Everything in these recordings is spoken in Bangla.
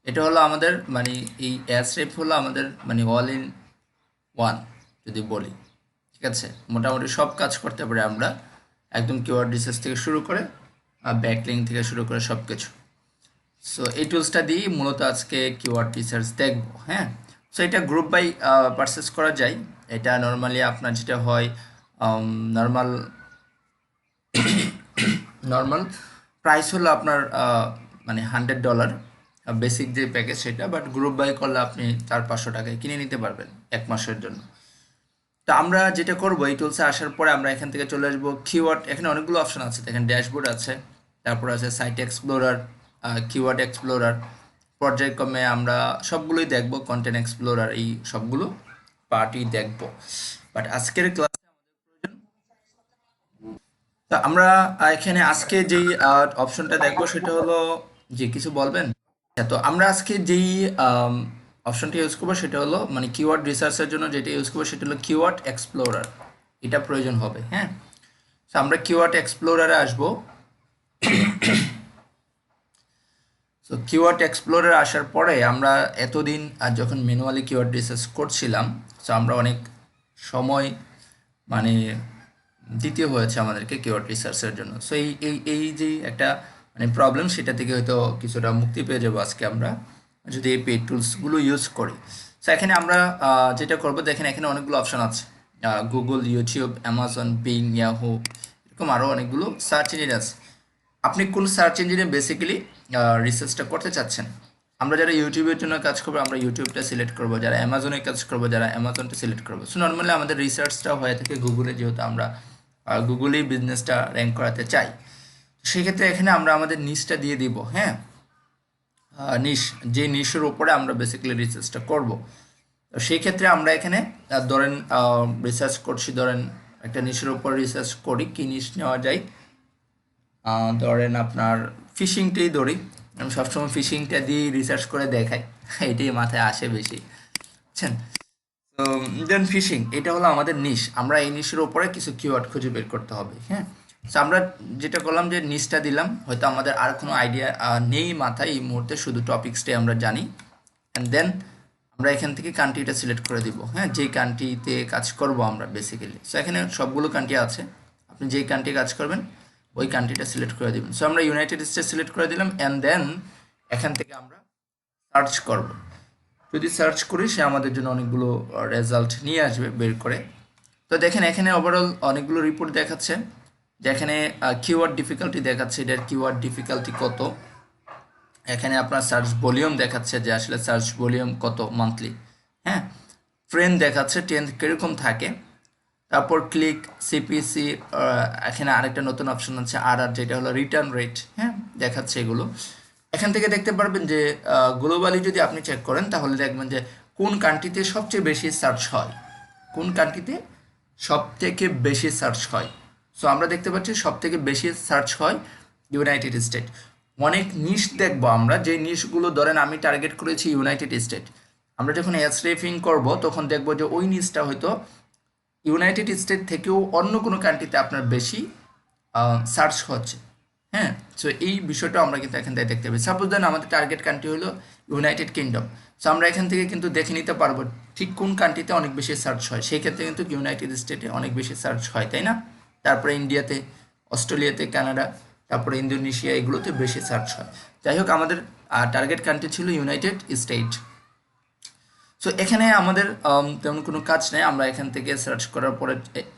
এটা হলো আমাদের মানে এই অ্যাসরেপ হলো আমাদের মানে অল ইন ওয়ান যদি বলি, ঠিক আছে। মোটামুটি সব কাজ করতে পারি আমরা, একদম কিওয়ার্ড রিসার্চ থেকে শুরু করে ব্যাকলিঙ্ক থেকে শুরু করে সব কিছু। সো এই টুলসটা দিয়েই মূলত আজকে কিওয়ার্ড রিসার্চ দেখবো, হ্যাঁ। সো এটা গ্রুপ বাই পারচেস করা যায়। এটা নর্মালি আপনার যেটা হয় নর্মাল নর্মাল প্রাইস হলো আপনার মানে $100 বেসিক যে প্যাকেজ সেটা, বাট গ্রুপ বাই করলে আপনি 400-500 টাকায় কিনে নিতে পারবেন 1 মাসের জন্য। তো আমরা যেটা করবো এই টুলসে আসার পরে আমরা এখান থেকে চলে আসবো কিওয়ার্ড। এখানে অনেকগুলো অপশন আছে, দেখেন ড্যাশবোর্ড আছে, তারপর আছে সাইট এক্সপ্লোরার, কিওয়ার্ড এক্সপ্লোরার, পর্যায়ক্রমে আমরা সবগুলোই দেখবো, কন্টেন্ট এক্সপ্লোরার, এই সবগুলো পার্টই দেখবো। বাট আজকের ক্লাস তো আমরা এখানে আজকে যেই অপশনটা দেখবো সেটা হলো, যে কিছু বলবেন? আচ্ছা, তো আমরা আজকে যেই অপশনটা ইউজ করবো সেটা হলো মানে কিওয়ার্ড রিসার্চের জন্য যেটা ইউজ করবো সেটা হলো কিওয়ার্ড এক্সপ্লোরার। এটা প্রয়োজন হবে, হ্যাঁ। তো আমরা কিওয়ার্ড এক্সপ্লোরারে আসবো। তো কিওয়ার্ড এক্সপ্লোরার আসার পরে আমরা এতদিন যখন ম্যানুয়ালি কিওয়ার্ড রিসার্চ করছিলাম, তো আমরা অনেক সময় মানে দিতে হয়েছে আমাদেরকে কিওয়ার্ড রিসার্চের জন্য। সো এই এই এই যে একটা মানে প্রবলেম, সেটা থেকে হয়তো কিছুটা মুক্তি পেয়ে যাবো আজকে আমরা যদি এই পেড টুলসগুলো ইউজ করি। সো এখানে আমরা যেটা করবো, দেখেন এখানে অনেকগুলো অপশন আছে, Google, YouTube, Amazon, being, Yahoo, এরকম আরও অনেকগুলো সার্চ ইঞ্জিন আছে। আপনি কোন সার্চ ইঞ্জিনে বেসিক্যালি রিসার্চটা করতে চাচ্ছেন? আমরা যারা ইউটিউবের জন্য কাজ করবো আমরা ইউটিউবটা সিলেক্ট করবো, যারা অ্যামাজনে কাজ করবো যারা অ্যামাজনটা সিলেক্ট করবো। সো নর্মালি আমাদের রিসার্চটা হয়ে থাকে গুগলে, যেহেতু আমরা গুগলেই বিজনেসটা র্যাঙ্ক করাতে চাই। সেক্ষেত্রে এখানে আমরা আমাদের নিশটা দিয়ে দিব, হ্যাঁ। নিশ, যে নিশের উপরে আমরা বেসিক্যালি রিসার্চটা করব। তো সেই ক্ষেত্রে আমরা এখানে ধরেন রিসার্চ করছি, ধরেন একটা নিশের উপর রিসার্চ করি, কি নিশ নেওয়া যায়, ধরেন আপনার ফিশিংটাই ধরি। আমি সবসময় ফিশিংটা দিয়ে রিসার্চ করে দেখাই, এটাই মাথায় আসে বেশি, বুঝছেন। তো দেন ফিশিং, এটা হলো আমাদের নিশ। আমরা এই নিশের ওপরে কিছু কিওয়ার্ড খুঁজে বের করতে হবে, হ্যাঁ। তো আমরা যেটা করলাম যে নিশটা দিলাম, হয়তো আমাদের আর কোনো আইডিয়া নেই মাথায় এই মুহূর্তে, শুধু টপিক্সটাই আমরা জানি। অ্যান্ড দেন আমরা এখান থেকে কান্ট্রিটা সিলেক্ট করে দিব, হ্যাঁ, যেই কান্ট্রিতে কাজ করব আমরা বেসিক্যালি। সো এখানে সবগুলো কান্ট্রি আছে, আপনি যেই কান্ট্রি কাজ করবেন ওই কান্ট্রিটা সিলেক্ট করে দিবেন। সো আমরা ইউনাইটেড স্টেটস সিলেক্ট করে দিলাম, অ্যান্ড দেন এখান থেকে আমরা সার্চ করব। যদি সার্চ করি সে আমাদের জন্য অনেকগুলো রেজাল্ট নিয়ে আসবে বের করে। তো দেখেন এখানে ওভারঅল অনেকগুলো রিপোর্ট দেখাচ্ছে, যেখানে কিওয়ার্ড ডিফিকাল্টি দেখাচ্ছে, এটার কিওয়ার্ড ডিফিকাল্টি কত। এখানে আপনার সার্চ ভলিউম দেখাচ্ছে যে আসলে সার্চ ভলিউম কত মান্থলি, হ্যাঁ। ট্রেন্ড দেখাচ্ছে, ট্রেন্ড কীরকম থাকে। তারপর ক্লিক, সিপিসি, এখানে আরেকটা নতুন অপশন আছে আর যেটা হলো রিটার্ন রেট, হ্যাঁ, দেখাচ্ছে এগুলো। এখান থেকে দেখতে পারবেন যে গ্লোবালি যদি আপনি চেক করেন তাহলে দেখবেন যে কোন কান্ট্রিতে সবচেয়ে বেশি সার্চ হয়, কোন কান্ট্রিতে সব থেকে বেশি সার্চ হয়। সো আমরা দেখতে পাচ্ছি সব থেকে বেশি সার্চ হয় ইউনাইটেড স্টেট। অনেক নিশ দেখবো আমরা, যে নিশগুলো ধরেন আমি টার্গেট করেছি ইউনাইটেড স্টেট, আমরা যখন এসরেফিং করব তখন দেখবো যে ওই নিশটা হয়তো ইউনাইটেড স্টেট থেকেও অন্য কোনো কান্ট্রিতে আপনার বেশি সার্চ হচ্ছে, হ্যাঁ। সো এই বিষয়টা আমরা কিন্তু এখান থেকে দেখতে পাই। সাপোজ দেন আমাদের টার্গেট কান্ট্রি হলো ইউনাইটেড কিংডম। সো আমরা এখান থেকে কিন্তু দেখে নিতে পারবো ঠিক কোন কান্ট্রিতে অনেক বেশি সার্চ হয়। সেই ক্ষেত্রে কিন্তু ইউনাইটেড স্টেটে অনেক বেশি সার্চ হয়, তাই না? তারপরে ইন্ডিয়াতে, অস্ট্রেলিয়াতে, কানাডা, তারপরে ইন্দোনেশিয়া, এগুলোতে বেশি সার্চ হয়। যাই হোক, আমাদের টার্গেট কান্ট্রি ছিল ইউনাইটেড স্টেট। সো এখানে আমাদের তেমন কোনো কাজ নেই, আমরা এখান থেকে সার্চ করার পরে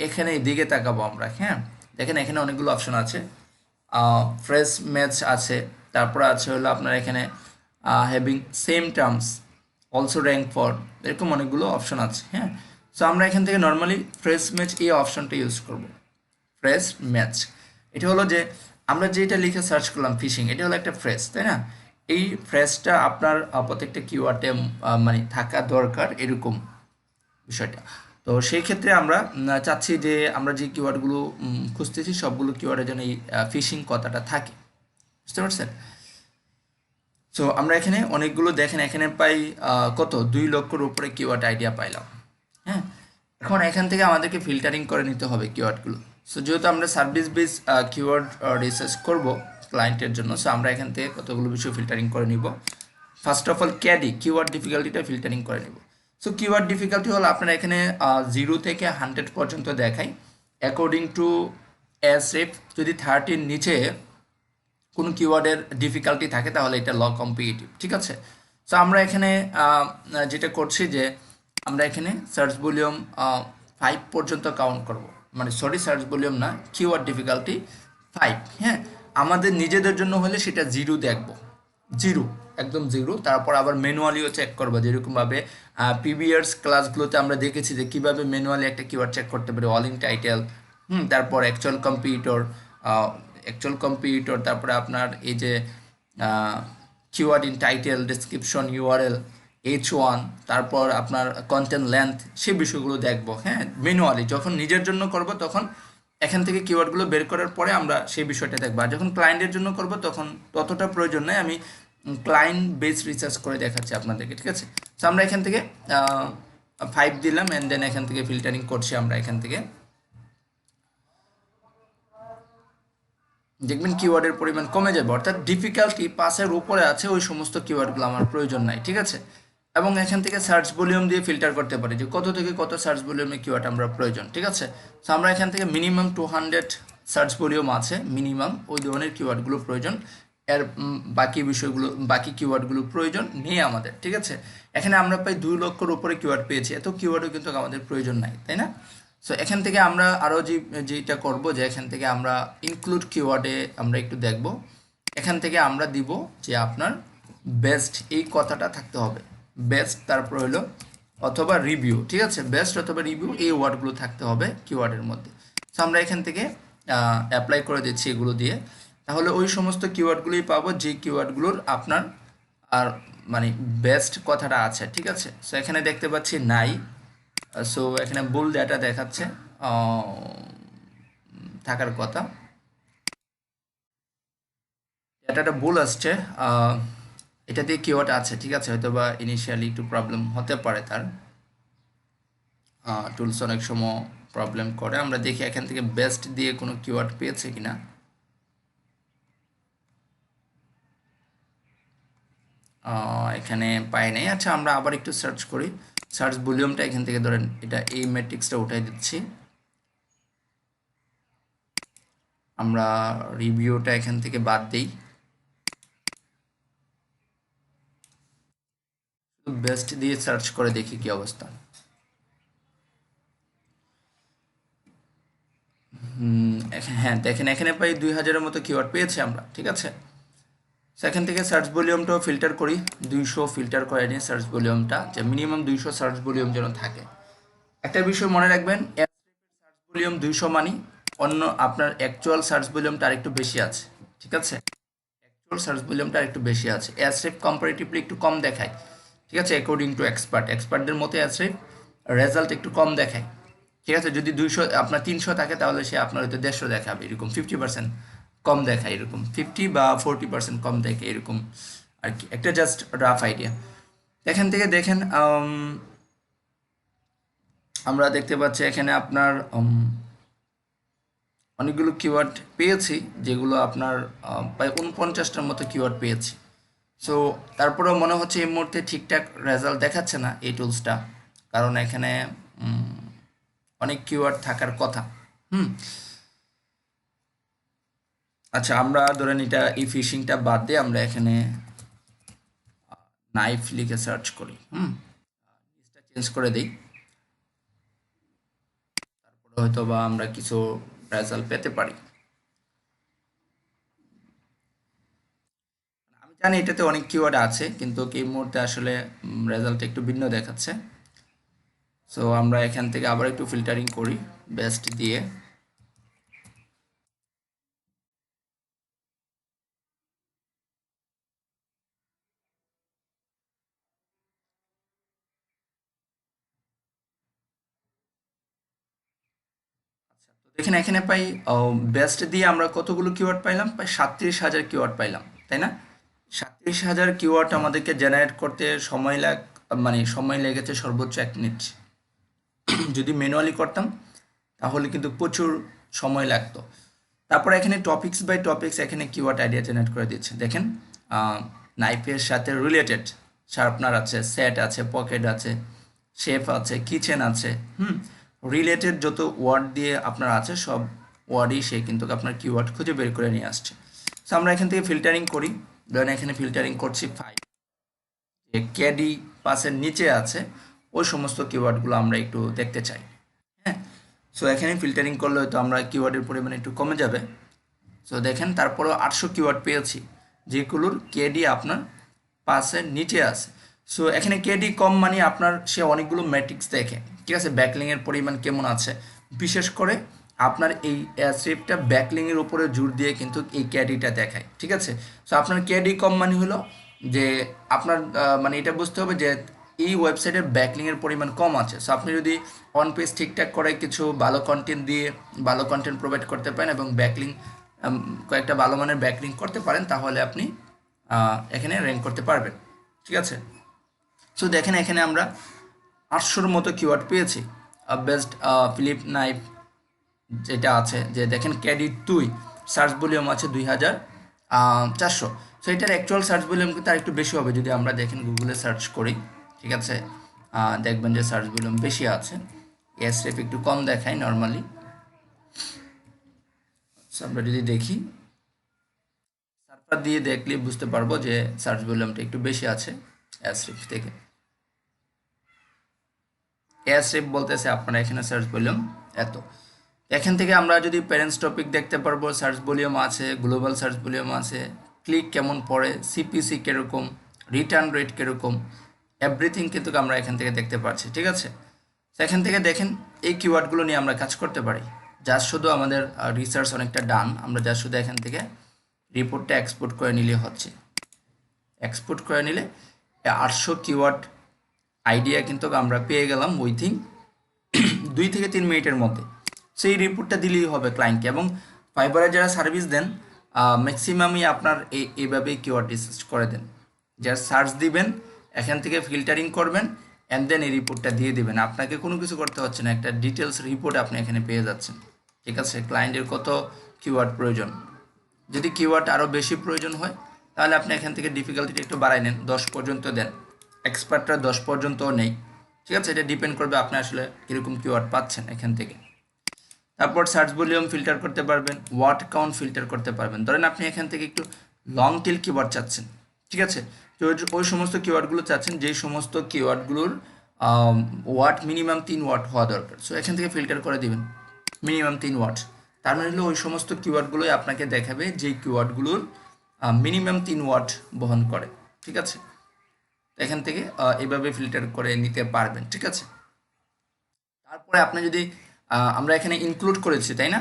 এখানে দিকে তাকাবো আমরা, হ্যাঁ। দেখেন এখানে অনেকগুলো অপশন আছে, ফ্রেশ ম্যাচ আছে, তারপরে আছে হলো আপনার এখানে having same terms, also rank for, এরকম অনেকগুলো অপশন আছে, হ্যাঁ। সো আমরা এখান থেকে নর্মালি ফ্রেশ ম্যাচ এই অপশনটা ইউজ করব। ফ্রেশ ম্যাচ, এটা হলো যে আমরা যেটা লিখে সার্চ করলাম ফিশিং, এটা হলো একটা ফ্রেশ, তাই না? এই ফ্রেজটা আপনার প্রত্যেকটা কিওয়ার্ডে মানে থাকা দরকার, এরকম বিষয়টা। তো সেই ক্ষেত্রে আমরা চাচ্ছি যে আমরা যে কিওয়ার্ডগুলো খুঁজতেছি সবগুলো কিওয়ার্ডের জন্য এই ফিশিং কথাটা থাকে, বুঝতে পারছেন? সো আমরা এখানে অনেকগুলো, দেখেন এখানে পাই কত 2 লক্ষর উপরে কিওয়ার্ড আইডিয়া পাইলাম, হ্যাঁ। এখন এখান থেকে আমাদেরকে ফিল্টারিং করে নিতে হবে কিওয়ার্ডগুলো। সো যেহেতু আমরা সার্ভিস বেস কিওয়ার্ড রিসার্চ করব ক্লায়েন্টের জন্য, সো আমরা এখান থেকে কতগুলো বিষয় ফিল্টারিং করে নিব। First of all KD keyword ডিফিকাল্টিটা ফিল্টারিং করে নেব। সো কিওয়ার্ড ডিফিকাল্টি হলো আপনার এখানে 0 থেকে 100 পর্যন্ত দেখায় অ্যাকর্ডিং টু এসরেফ। যদি 30-র নিচে কোনো কিওয়ার্ডের ডিফিকাল্টি থাকে তাহলে এটা ল কম্পিটিটিভ, ঠিক আছে। সো আমরা এখানে যেটা করছি যে আমরা এখানে সার্চ ভলিউম 5 পর্যন্ত কাউন্ট করব, মানে সরি সার্চ ভলিউম না, কিওয়ার্ড ডিফিকাল্টি 5। হ্যাঁ, আমাদের নিজেদের জন্য হলে সেটা 0 দেখব, 0 একদম 0। তারপর আবার ম্যানুয়ালিও চেক করবো, যেরকমভাবে প্রিভিয়াস ক্লাসগুলোতে আমরা দেখেছি যে কীভাবে ম্যানুয়ালি একটা কিওয়ার্ড চেক করতে পারি, অল ইন টাইটেল, তারপর অ্যাকচুয়াল কম্পিউটর, তারপরে আপনার এই যে keyword in title, description, URL, H1, তারপর আপনার কন্টেন্ট লেন্থ, সেই বিষয়গুলো দেখবো। হ্যাঁ, ম্যানুয়ালি যখন নিজের জন্য করব তখন এখান থেকে কিওয়ার্ডগুলো বের করার পরে আমরা সেই বিষয়টা দেখবো। আর যখন ক্লায়েন্টের জন্য করব তখন ততটা প্রয়োজন নেই, আমি ক্লায়েন্ট বেস রিসার্চ করে দেখাচ্ছি আপনাদেরকে, ঠিক আছে। সো আমরা এখান থেকে 5 দিলাম, অ্যান্ড দেন এখান থেকে ফিল্টারিং করছি আমরা। এখান থেকে দেখবেন কিওয়ার্ডের পরিমাণ কমে যাবে, অর্থাৎ ডিফিকাল্টি 5-এর উপরে আছে ওই সমস্ত কিওয়ার্ডগুলো আমার প্রয়োজন নাই, ঠিক আছে। এবং এখান থেকে সার্চ ভলিউম দিয়ে ফিল্টার করতে পারি যে কত থেকে কত সার্চ ভলিউমে কিওয়ার্ড আমরা প্রয়োজন, ঠিক আছে। সো আমরা এখান থেকে মিনিমাম 200 সার্চ ভলিউম আছে, মিনিমাম ওই ধরনের কিওয়ার্ডগুলো প্রয়োজন। এর বাকি কিওয়ার্ডগুলো প্রয়োজন নেই আমাদের, ঠিক আছে। এখানে আমরা প্রায় 2 লক্ষর উপরে কিওয়ার্ড পেয়েছি, এত কিওয়ার্ডও কিন্তু আমাদের প্রয়োজন নাই, তাই না। সো এখান থেকে আমরা আরও যেটা করব যে এখান থেকে আমরা ইনক্লুড কিওয়ার্ডে আমরা একটু দেখব। এখান থেকে আমরা দিব যে আপনার বেস্ট এই কথাটা থাকতে হবে, বেস্ট, তারপর হলো অথবা রিভিউ, ঠিক আছে। বেস্ট অথবা রিভিউ এই ওয়ার্ডগুলো থাকতে হবে কিওয়ার্ডের মধ্যে। সো আমরা এখান থেকে অ্যাপ্লাই করে দিচ্ছি এগুলো দিয়ে, তাহলে ওই সমস্ত কিওয়ার্ডগুলোই পাবো যে কিওয়ার্ডগুলোর আপনার আর মানে বেস্ট কথাটা আছে, ঠিক আছে। সো এখানে দেখতে পাচ্ছি নাই, সো এখানে ভুল ডেটা দেখাচ্ছে, থাকার কথা, ডেটাটা ভুল আসছে। এটা দিয়ে কিওয়ার্ড আছে, ঠিক আছে, হয়তো বা ইনিশিয়ালি একটু প্রবলেম হতে পারে, তার টুলস অনেক সময় প্রবলেম করে। আমরা দেখি এখান থেকে বেস্ট দিয়ে কোনো কিওয়ার্ড পেয়েছে কিনা। এখানে পাই নাই। আচ্ছা, আমরা আবার একটু সার্চ করি। সার্চ ভলিউমটা এখান থেকে ধরেন এটা এই ম্যাট্রিক্সটা উঠাই দিচ্ছি, আমরা রিভিউটা এখান থেকে বাদ দিই, বেস্ট দিয়ে সার্চ করে দেখি কি অবস্থা। হ্যাঁ, দেখেন এখানে প্রায় 2000-এর মতো কিওয়ার্ড পেয়েছি আমরা, ঠিক আছে। সেখান থেকে সার্চ ভলিউমটাও ফিল্টার করি, 200 ফিল্টার করে নিই সার্চ ভলিউমটা, যে মিনিমাম 200 সার্চ ভলিউম যেন থাকে। একটা বিষয় মনে রাখবেন, সার্চ ভলিউম 200 মানি অন্য আপনার অ্যাকচুয়াল সার্চ ভলিউমটা আরেকটু বেশি আছে, ঠিক আছে। অ্যাকচুয়াল সার্চ ভলিউমটা আরেকটু বেশি আছে, অ্যাসরেফ কম্পারেটিভলি একটু কম দেখায়, ঠিক আছে। অ্যাকর্ডিং টু এক্সপার্টদের মতে অ্যাসরেফ রেজাল্ট একটু কম দেখায়, ঠিক আছে। যদি 200 আপনার 300 থাকে তাহলে সে আপনার হয়তো 150 দেখাবে, এরকম 50% কম দেখায়, এরকম 50 বা 40% কম দেখে, এরকম আর কি, একটা জাস্ট রাফ আইডিয়া। এখান থেকে দেখেন আমরা দেখতে পাচ্ছি এখানে আপনার অনেকগুলো কিওয়ার্ড পেয়েছি, যেগুলো আপনার প্রায় 49টার মতো কিওয়ার্ড পেয়েছি। সো তারপরেও মনে হচ্ছে এই মুহূর্তে ঠিকঠাক রেজাল্ট দেখাচ্ছে না এই টুলসটা, কারণ এখানে অনেক কিওয়ার্ড থাকার কথা। আচ্ছা, আমরা ধরেন এটা এই ফিশিংটা বাদ দিয়ে আমরা এখানে নাইফ লিখে সার্চ করি, চেঞ্জ করে দিই, তারপরে হয়তো বা আমরা কিছু রেজাল্ট পেতে পারি। আমি জানি এটাতে অনেক কিওয়ার্ড আছে, কিন্তু এই মুহূর্তে আসলে রেজাল্ট একটু ভিন্ন দেখাচ্ছে। সো আমরা এখান থেকে আবার একটু ফিল্টারিং করি বেস্ট দিয়ে। দেখেন এখানে পাই বেস্ট দিয়ে আমরা কতগুলো কিওয়ার্ড পাইলাম, প্রায় 37,000 কিওয়ার্ড পাইলাম, তাই না। 37,000 কিওয়ার্ড আমাদেরকে জেনারেট করতে সময় লেগেছে সর্বোচ্চ 1 মিনিট। যদি ম্যানুয়ালি করতাম তাহলে কিন্তু প্রচুর সময় লাগতো। তারপর এখানে টপিক্স বাই টপিক্স এখানে কিওয়ার্ড আইডিয়া জেনারেট করে দিচ্ছে, দেখেন নাইফের সাথে রিলেটেড শার্পনার আছে, সেট আছে, পকেট আছে, শেফ আছে, কিচেন আছে, রিলেটেড যত ওয়ার্ড দিয়ে আপনার আছে সব ওয়ার্ডই সে কিন্তু আপনার কিওয়ার্ড খুঁজে বের করে নিয়ে আসছে। সো আমরা এখান থেকে ফিল্টারিং করি, ধরেন এখানে ফিল্টারিং করছি 5, যে ক্যাডি পাসের নিচে আছে ওই সমস্ত কিওয়ার্ডগুলো আমরা একটু দেখতে চাই। হ্যাঁ, সো এখানে ফিল্টারিং করলে হয়তো আমরা কিওয়ার্ডের পরিমাণ একটু কমে যাবে। সো দেখেন তারপরেও 800 কিওয়ার্ড পেয়েছি যেগুলোর কেডি আপনার পাসের নিচে আছে। সো এখানে কেডি কম মানে আপনার সে অনেকগুলো ম্যাট্রিক্স দেখে, ঠিক আছে, ব্যাকলিংয়ের পরিমাণ কেমন আছে, বিশেষ করে আপনার এই স্ক্রিপ্টটা ব্যাকলিংয়ের উপরে জোর দিয়ে কিন্তু এই ক্যাডিটা দেখায়, ঠিক আছে। সো আপনার ক্যাডি কম মানে হলো যে আপনার মানে এটা বুঝতে হবে যে এই ওয়েবসাইটের ব্যাকলিংয়ের পরিমাণ কম আছে। সো আপনি যদি অন পেজ ঠিকঠাক করে কিছু ভালো কন্টেন্ট দিয়ে ভালো কন্টেন্ট প্রোভাইড করতে পারেন এবং ব্যাকলিং কয়েকটা ভালো মানের ব্যাকলিং করতে পারেন তাহলে আপনি এখানে র্যাঙ্ক করতে পারবেন, ঠিক আছে। সো দেখেন এখানে আমরা 800-র মতো কিওয়ার্ড পেয়েছি। বেস্ট ফিলিপ নাইফ যেটা আছে, যে দেখেন ক্যাডিট 2 সার্চ ভলিউম আছে 2400। সো এটার অ্যাকচুয়াল সার্চ ভলিউম কিন্তু আর একটু বেশি হবে যদি আমরা দেখেন গুগলে সার্চ করি, ঠিক আছে। দেখবেন যে সার্চ ভলিউম বেশি আছে, এসরেফ একটু কম দেখায় নর্মালি। আমরা যদি দেখি সার্ফার দিয়ে দেখলে বুঝতে পারবো যে সার্চ ভলিউমটা একটু বেশি আছে এসরেফ থেকে। এসরেফ বলতেছে আপনারা এখানে সার্চ ভলিউম এত। এখান থেকে আমরা যদি প্যারেন্টস টপিক দেখতে পারবো, সার্চ ভলিউম আছে, গ্লোবাল সার্চ ভলিউম আছে, ক্লিক কেমন পড়ে, সিপিসি কীরকম, রিটার্ন রেট কীরকম, এভরিথিং কিন্তু আমরা এখান থেকে দেখতে পাচ্ছি, ঠিক আছে। এখান থেকে দেখেন এই কিওয়ার্ডগুলো নিয়ে আমরা কাজ করতে পারি। যা শুধু আমাদের রিসার্চ অনেকটা ডান, আমরা যা শুধু এখান থেকে রিপোর্টটা এক্সপোর্ট করে নিলে হচ্ছে। এক্সপোর্ট করে নিলে 800 কিওয়ার্ড আইডিয়া কিন্তু আমরা পেয়ে গেলাম উইথিন 2 থেকে 3 মিনিটের মধ্যে। সেই রিপোর্টটা দিলেই হবে ক্লায়েন্টকে। এবং ফাইবারে যারা সার্ভিস দেন ম্যাক্সিমামই আপনার এইভাবেই কিওয়ার্ড রিসার্চ করে দেন, যারা সার্চ দিবেন এখান থেকে ফিল্টারিং করবেন অ্যান্ড দেন এই রিপোর্টটা দিয়ে দিবেন। আপনাকে কোনো কিছু করতে হচ্ছে না, একটা ডিটেলস রিপোর্ট আপনি এখানে পেয়ে যাচ্ছেন, ঠিক আছে। ক্লায়েন্টের কত কিওয়ার্ড প্রয়োজন, যদি কিওয়ার্ড আরও বেশি প্রয়োজন হয় তাহলে আপনি এখান থেকে ডিফিকাল্টিটা একটু বাড়াই নেন, 10 পর্যন্ত দেন। এক্সপার্টরা 10 পর্যন্তও নেই, ঠিক আছে। এটা ডিপেন্ড করবে আপনি আসলে কীরকম কিওয়ার্ড পাচ্ছেন এখান থেকে। তারপর সার্চ ভলিউম ফিল্টার করতে পারবেন, ওয়ার্ড কাউন্ট ফিল্টার করতে পারবেন। ধরেন আপনি এখান থেকে একটু লং টেল কিওয়ার্ড চাচ্ছেন, ঠিক আছে, তো ওই সমস্ত কিওয়ার্ডগুলো চাচ্ছেন যেই সমস্ত কিওয়ার্ডগুলোর ওয়ার্ড মিনিমাম 3 ওয়ার্ড হওয়া দরকার। সো এখান থেকে ফিল্টার করে দিবেন মিনিমাম 3 ওয়ার্ড। তার মানে হলো ওই সমস্ত কিওয়ার্ডগুলোই আপনাকে দেখাবে যেই কিওয়ার্ডগুলোর মিনিমাম 3 ওয়ার্ড বহন করে, ঠিক আছে। এখান থেকে এইভাবে ফিল্টার করে নিতে পারবেন, ঠিক আছে। তারপরে আপনি যদি আমরা এখানে ইনক্লুড করেছি, তাই না,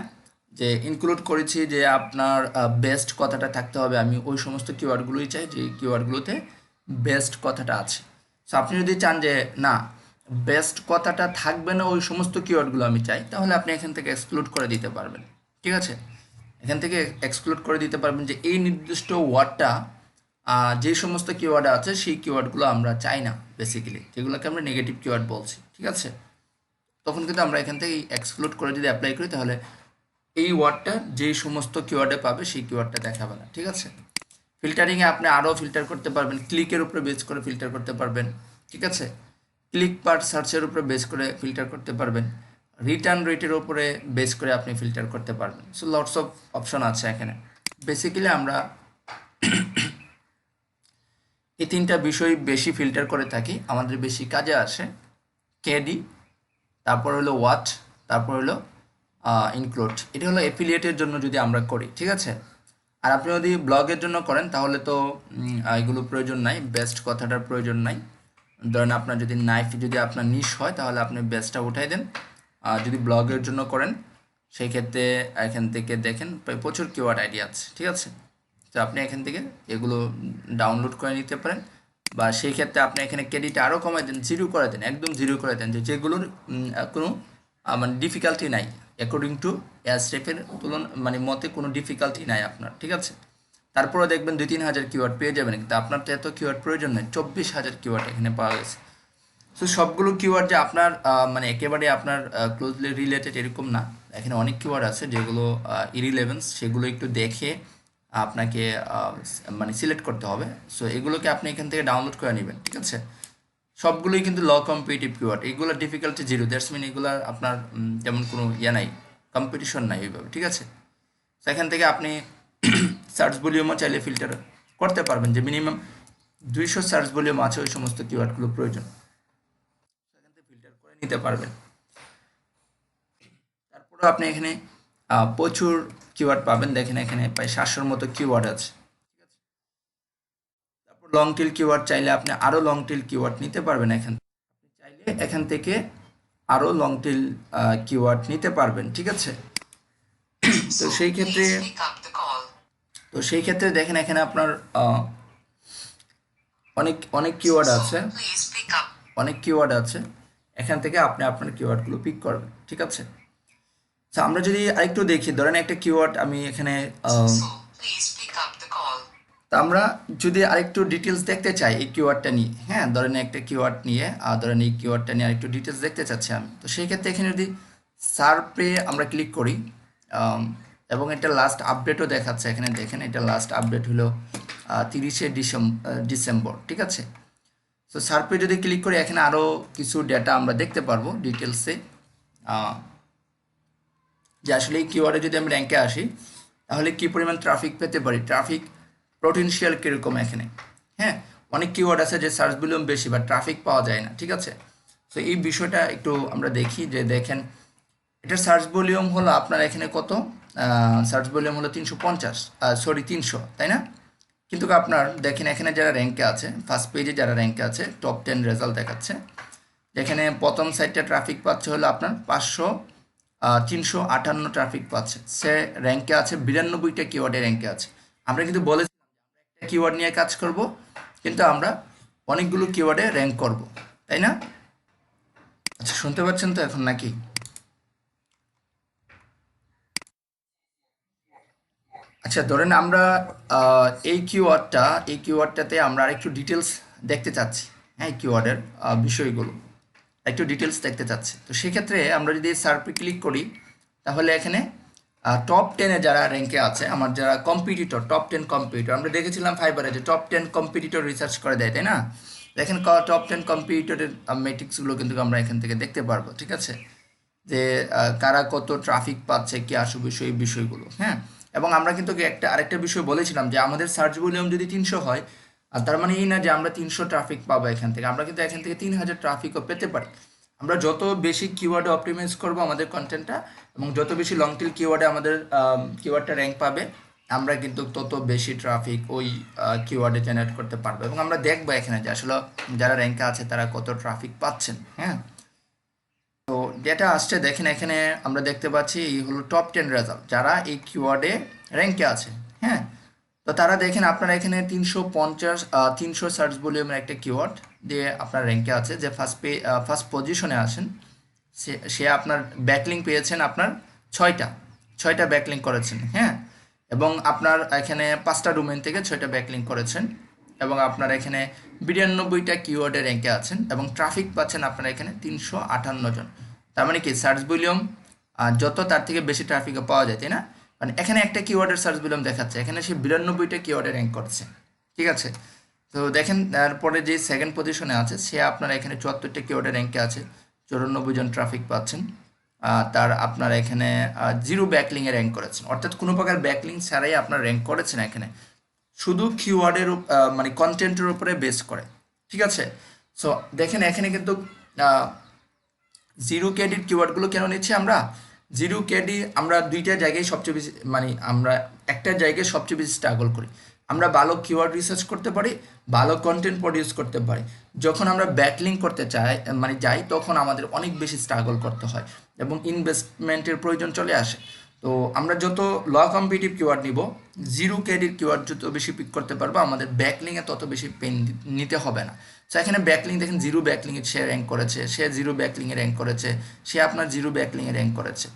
যে ইনক্লুড করেছি যে আপনার বেস্ট কথাটা থাকতে হবে। আমি ওই সমস্ত কিওয়ার্ডগুলোই চাই যে কিওয়ার্ডগুলোতে বেস্ট কথাটা আছে। সো আপনি যদি চান যে না বেস্ট কথাটা থাকবে না ওই সমস্ত কিওয়ার্ডগুলো আমি চাই, তাহলে আপনি এখান থেকে এক্সক্লুড করে দিতে পারবেন, ঠিক আছে। এখান থেকে এক্সক্লুড করে দিতে পারবেন যে এই নির্দিষ্ট ওয়ার্ডটা যে সমস্ত কিওয়ার্ড আছে সেই কিওয়ার্ডগুলো আমরা চাই না, বেসিক্যালি যেগুলোকে আমরা নেগেটিভ কিওয়ার্ড বলছি, ঠিক আছে। তখন কিন্তু আমরা এখান থেকে এক্সক্লুড করে যদি অ্যাপ্লাই করি তাহলে এই ওয়ার্ডটা যেই সমস্ত কিওয়ার্ডে পাবে সেই কিওয়ার্ডটা দেখাবে না, ঠিক আছে। ফিল্টারিংয়ে আপনি আরও ফিল্টার করতে পারবেন, ক্লিকের উপরে বেস করে ফিল্টার করতে পারবেন, ঠিক আছে। ক্লিক পার সার্চের উপরে বেস করে ফিল্টার করতে পারবেন, রিটার্ন রেটের উপরে বেস করে আপনি ফিল্টার করতে পারবেন। সো লটস অফ অপশন আছে এখানে। বেসিক্যালি আমরা এই 3টা বিষয় বেশি ফিল্টার করে থাকি, আমাদের বেশি কাজে আসে। কেডি, তারপর হলো ওয়াট, তারপর হলো ইনক্লুড। এটা হলো অ্যাফিলিয়েটের জন্য যদি আমরা করি, ঠিক আছে। আর আপনি যদি ব্লগের জন্য করেন তাহলে তো এগুলো প্রয়োজন নাই, বেস্ট কথাটার প্রয়োজন নাই। ধরেন আপনার যদি নাইফ যদি আপনার নিশ হয় তাহলে আপনি বেস্টটা উঠাই দেন। যদি ব্লগের জন্য করেন সেই ক্ষেত্রে এখান থেকে দেখেন প্রচুর কিওয়ার্ড আইডিয়া আছে, ঠিক আছে। তো আপনি এখান থেকে এগুলো ডাউনলোড করে নিতে পারেন, বা সেই ক্ষেত্রে আপনি এখানে ক্রেডিটটা আরও কমাই দেন, 0 করে দেন, একদম 0 করে দেন, যেগুলোর কোনো মানে ডিফিকাল্টি নাই, অ্যাকর্ডিং টু এসরেফের তুলনা মানে মতে কোনো ডিফিকাল্টি নাই আপনার, ঠিক আছে। তারপরে দেখবেন 2-3 হাজার কিওয়ার্ড পেয়ে যাবেন, কিন্তু আপনার তো এত কিওয়ার্ড প্রয়োজন নেই, 24,000 কিওয়ার্ড এখানে পাওয়া গেছে। সো সবগুলো কিওয়ার্ড যে আপনার মানে একেবারে আপনার ক্লোজলি রিলেটেড এরকম না, এখানে অনেক কিওয়ার্ড আছে যেগুলো ইরিলেভেন্স, সেগুলো একটু দেখে আপনাকে মানে সিলেক্ট করতে হবে। সো এগুলোকে আপনি এখান থেকে ডাউনলোড করে নেবেন, ঠিক আছে। সবগুলোই কিন্তু ল কম্পিটিটিভ কিওয়ার্ড, এগুলো ডিফিকাল্টি জিরো, দ্যাটস মিন এগুলোর আপনার তেমন কোনো ইয়ে নাই, কম্পিটিশন নাই ওইভাবে, ঠিক আছে। সেখান থেকে আপনি সার্চ ভলিউমও চাইলে ফিল্টার করতে পারবেন, যে মিনিমাম 200 সার্চ ভলিউম আছে ওই সমস্ত কিওয়ার্ডগুলো প্রয়োজন, সেখান থেকে ফিল্টার করে নিতে পারবেন। তারপরে আপনি এখানে প্রচুর কিওয়ার্ড পাবেন, দেখেন এখানে প্রায় 700-র মতো কিওয়ার্ড আছে। তারপর লং টেল কিওয়ার্ড চাইলে আপনি আরও লং টেল কিওয়ার্ড নিতে পারবেন, চাইলে এখান থেকে আরও লং টেল কিওয়ার্ড নিতে পারবেন, ঠিক আছে। তো সেই ক্ষেত্রে দেখেন এখানে আপনার অনেক অনেক কিওয়ার্ড আছে, এখান থেকে আপনি আপনার কিওয়ার্ডগুলো পিক করবেন, ঠিক আছে। আচ্ছা, আমরা যদি আরেকটু দেখি, ধরেন একটা কিওয়ার্ড আমি এখানে তা আমরা যদি আরেকটু ডিটেলস দেখতে চাই এই কিওয়ার্ডটা নিয়ে, হ্যাঁ, ধরেন একটা কিওয়ার্ড নিয়ে ধরেন এই কিওয়ার্ডটা নিয়ে আরেকটু ডিটেলস দেখতে চাচ্ছি আমি, তো সেই ক্ষেত্রে এখানে যদি সার্পে আমরা ক্লিক করি এবং এটা লাস্ট আপডেটও দেখাচ্ছে, এখানে দেখেন এটা লাস্ট আপডেট হলো 30শে ডিসেম্বর, ঠিক আছে। তো সার্পে যদি ক্লিক করি এখানে আরও কিছু ডেটা আমরা দেখতে পারবো ডিটেলসে, যে আসলে এই কিওয়ার্ডে যদি আমি র্যাঙ্কে আসি তাহলে কী পরিমাণ ট্রাফিক পেতে পারি, ট্রাফিক পটেনশিয়াল কীরকম এখানে, হ্যাঁ। অনেক কিওয়ার্ড আছে যে সার্চ ভলিউম বেশি বা ট্রাফিক পাওয়া যায় না, ঠিক আছে। তো এই বিষয়টা একটু আমরা দেখি, যে দেখেন এটার সার্চ ভলিউম হলো আপনার এখানে কত, সার্চ ভলিউম হলো 300, তাই না। কিন্তু আপনার দেখেন এখানে যারা র্যাঙ্কে আছে, ফার্স্ট পেজে যারা র্যাঙ্কে আছে, টপ 10 রেজাল্ট দেখাচ্ছে, যেখানে প্রথম সাইটটা ট্রাফিক পাচ্ছে হলো আপনার 358 ট্রাফিক পাচ্ছে, সে র্যাঙ্কে আছে 92টা কিওয়ার্ডে র্যাঙ্কে আছে। আমরা কিন্তু বলেছিলাম একটা কিওয়ার্ড নিয়ে কাজ করব, কিন্তু আমরা অনেকগুলো কিওয়ার্ডে র্যাঙ্ক করব, তাই না। আচ্ছা, শুনতে পাচ্ছেন তো এখন নাকি? আচ্ছা, ধরেন আমরা এই কিওয়ার্ডটাতে আমরা আরেকটু ডিটেলস দেখতে চাচ্ছি, হ্যাঁ, এই কিওয়ার্ডের বিষয়গুলো একটু ডিটেলস দেখতে চাচ্ছি। তো সেক্ষেত্রে আমরা যদি সার্পে ক্লিক করি তাহলে এখানে টপ 10-এ যারা র্যাঙ্কে আছে, আমার যারা কম্পিটিটর, টপ 10 কম্পিটিটর, আমরা দেখেছিলাম ফাইবারে যে টপ 10 কম্পিটিটর রিসার্চ করে দেয়, তাই না। দেখেন টপ 10 কম্পিটিটরের মেট্রিক্সগুলো কিন্তু আমরা এখান থেকে দেখতে পারবো, ঠিক আছে, যে কারা কত ট্রাফিক পাচ্ছে, কি আসু বিষয়, এই বিষয়গুলো, হ্যাঁ। এবং আমরা কিন্তু আরেকটা বিষয় বলেছিলাম যে আমাদের সার্চ ভলিউম যদি 300 হয়, আর তার মানে এই না যে আমরা 300 ট্রাফিক পাবো এখান থেকে, আমরা কিন্তু এখান থেকে 3000 ট্রাফিকও পেতে পারি। আমরা যত বেশি কিওয়ার্ডে অপটিমাইজ করবো আমাদের কন্টেন্টটা, এবং যত বেশি লং টেল কিওয়ার্ডে আমাদের কিওয়ার্ডটা র্যাঙ্ক পাবে, আমরা কিন্তু তত বেশি ট্রাফিক ওই কিওয়ার্ডে জেনারেট করতে পারবো, এবং আমরা দেখবো এখানে যে আসলে যারা র্যাঙ্কে আছে তারা কত ট্রাফিক পাচ্ছেন, হ্যাঁ। তো ডেটা আসছে, দেখেন এখানে আমরা দেখতে পাচ্ছি এই হলো টপ 10 রেজাল্ট যারা এই কিওয়ার্ডে র্যাঙ্কে আছে, হ্যাঁ। তো তারা দেখেন আপনারা এখানে 300 সার্চ ভলিউমের একটা কিওয়ার্ড দিয়ে আপনার র্যাঙ্কে আছে, যে ফার্স্ট পজিশনে আছেন, সে আপনার ব্যাকলিঙ্ক পেয়েছেন আপনার 6টা ব্যাকলিঙ্ক করেছেন, হ্যাঁ। এবং আপনার এখানে 5টা ডোমেইন থেকে 6টা ব্যাকলিঙ্ক করেছেন, এবং আপনার এখানে 92টা কিওয়ার্ডে র্যাঙ্কে আছেন, এবং ট্রাফিক পাচ্ছেন আপনারা এখানে 358 জন। তার মানে কি সার্চ ভলিউম যত তার থেকে বেশি ট্রাফিকও পাওয়া যায়, তাই না। মানে এখানে একটা কিওয়ার্ডের সার্চ ভলিউম দেখাচ্ছে, এখানে সে 92টা কিওয়ার্ডে র্যাঙ্ক করছে, ঠিক আছে। তো দেখেন তারপরে যে সেকেন্ড পজিশনে আছে সে আপনার এখানে 74টা কিওয়ার্ডে র্যাঙ্কে আছে, 94 জন ট্রাফিক পাচ্ছেন, তার আপনার এখানে 0 ব্যাকলিংয়ে র্যাঙ্ক করেছেন, অর্থাৎ কোনো প্রকার ব্যাকলিং ছাড়াই আপনার র্যাঙ্ক করেছেন এখানে, শুধু কিওয়ার্ডের মানে কন্টেন্টের উপরে বেস করে, ঠিক আছে। সো দেখেন এখানে কিন্তু 0 ক্রেডিট কিওয়ার্ডগুলো কেন নিচ্ছি আমরা, 0 ক্রেডি আমরা দুইটা জায়গায় সবচেয়ে বেশি, মানে আমরা একটা জায়গায় সবচেয়ে বেশি স্ট্রাগল করি, আমরা ভালো কিওয়ার্ড রিসার্চ করতে পারি, ভালো কন্টেন্ট প্রডিউস করতে পারি, যখন আমরা ব্যাকলিং করতে চাই মানে যাই তখন আমাদের অনেক বেশি স্ট্রাগল করতে হয় এবং ইনভেস্টমেন্টের প্রয়োজন চলে আসে। তো আমরা যত ল কম্পিটিটিভ কিওয়ার্ড নিব, 0 ক্রেডিট কিওয়ার্ড যত বেশি পিক করতে পারবো, আমাদের ব্যাকলিংয়ে তত বেশি পেন নিতে হবে না। সো এখানে ব্যাকলিং দেখেন 0 ব্যাকলিংয়ে সে র্যাঙ্ক করেছে, সে 0 ব্যাকলিংয়ে র্যাঙ্ক করেছে, সে আপনার 0 ব্যাকলিংয়ে র্যাঙ্ক করেছে।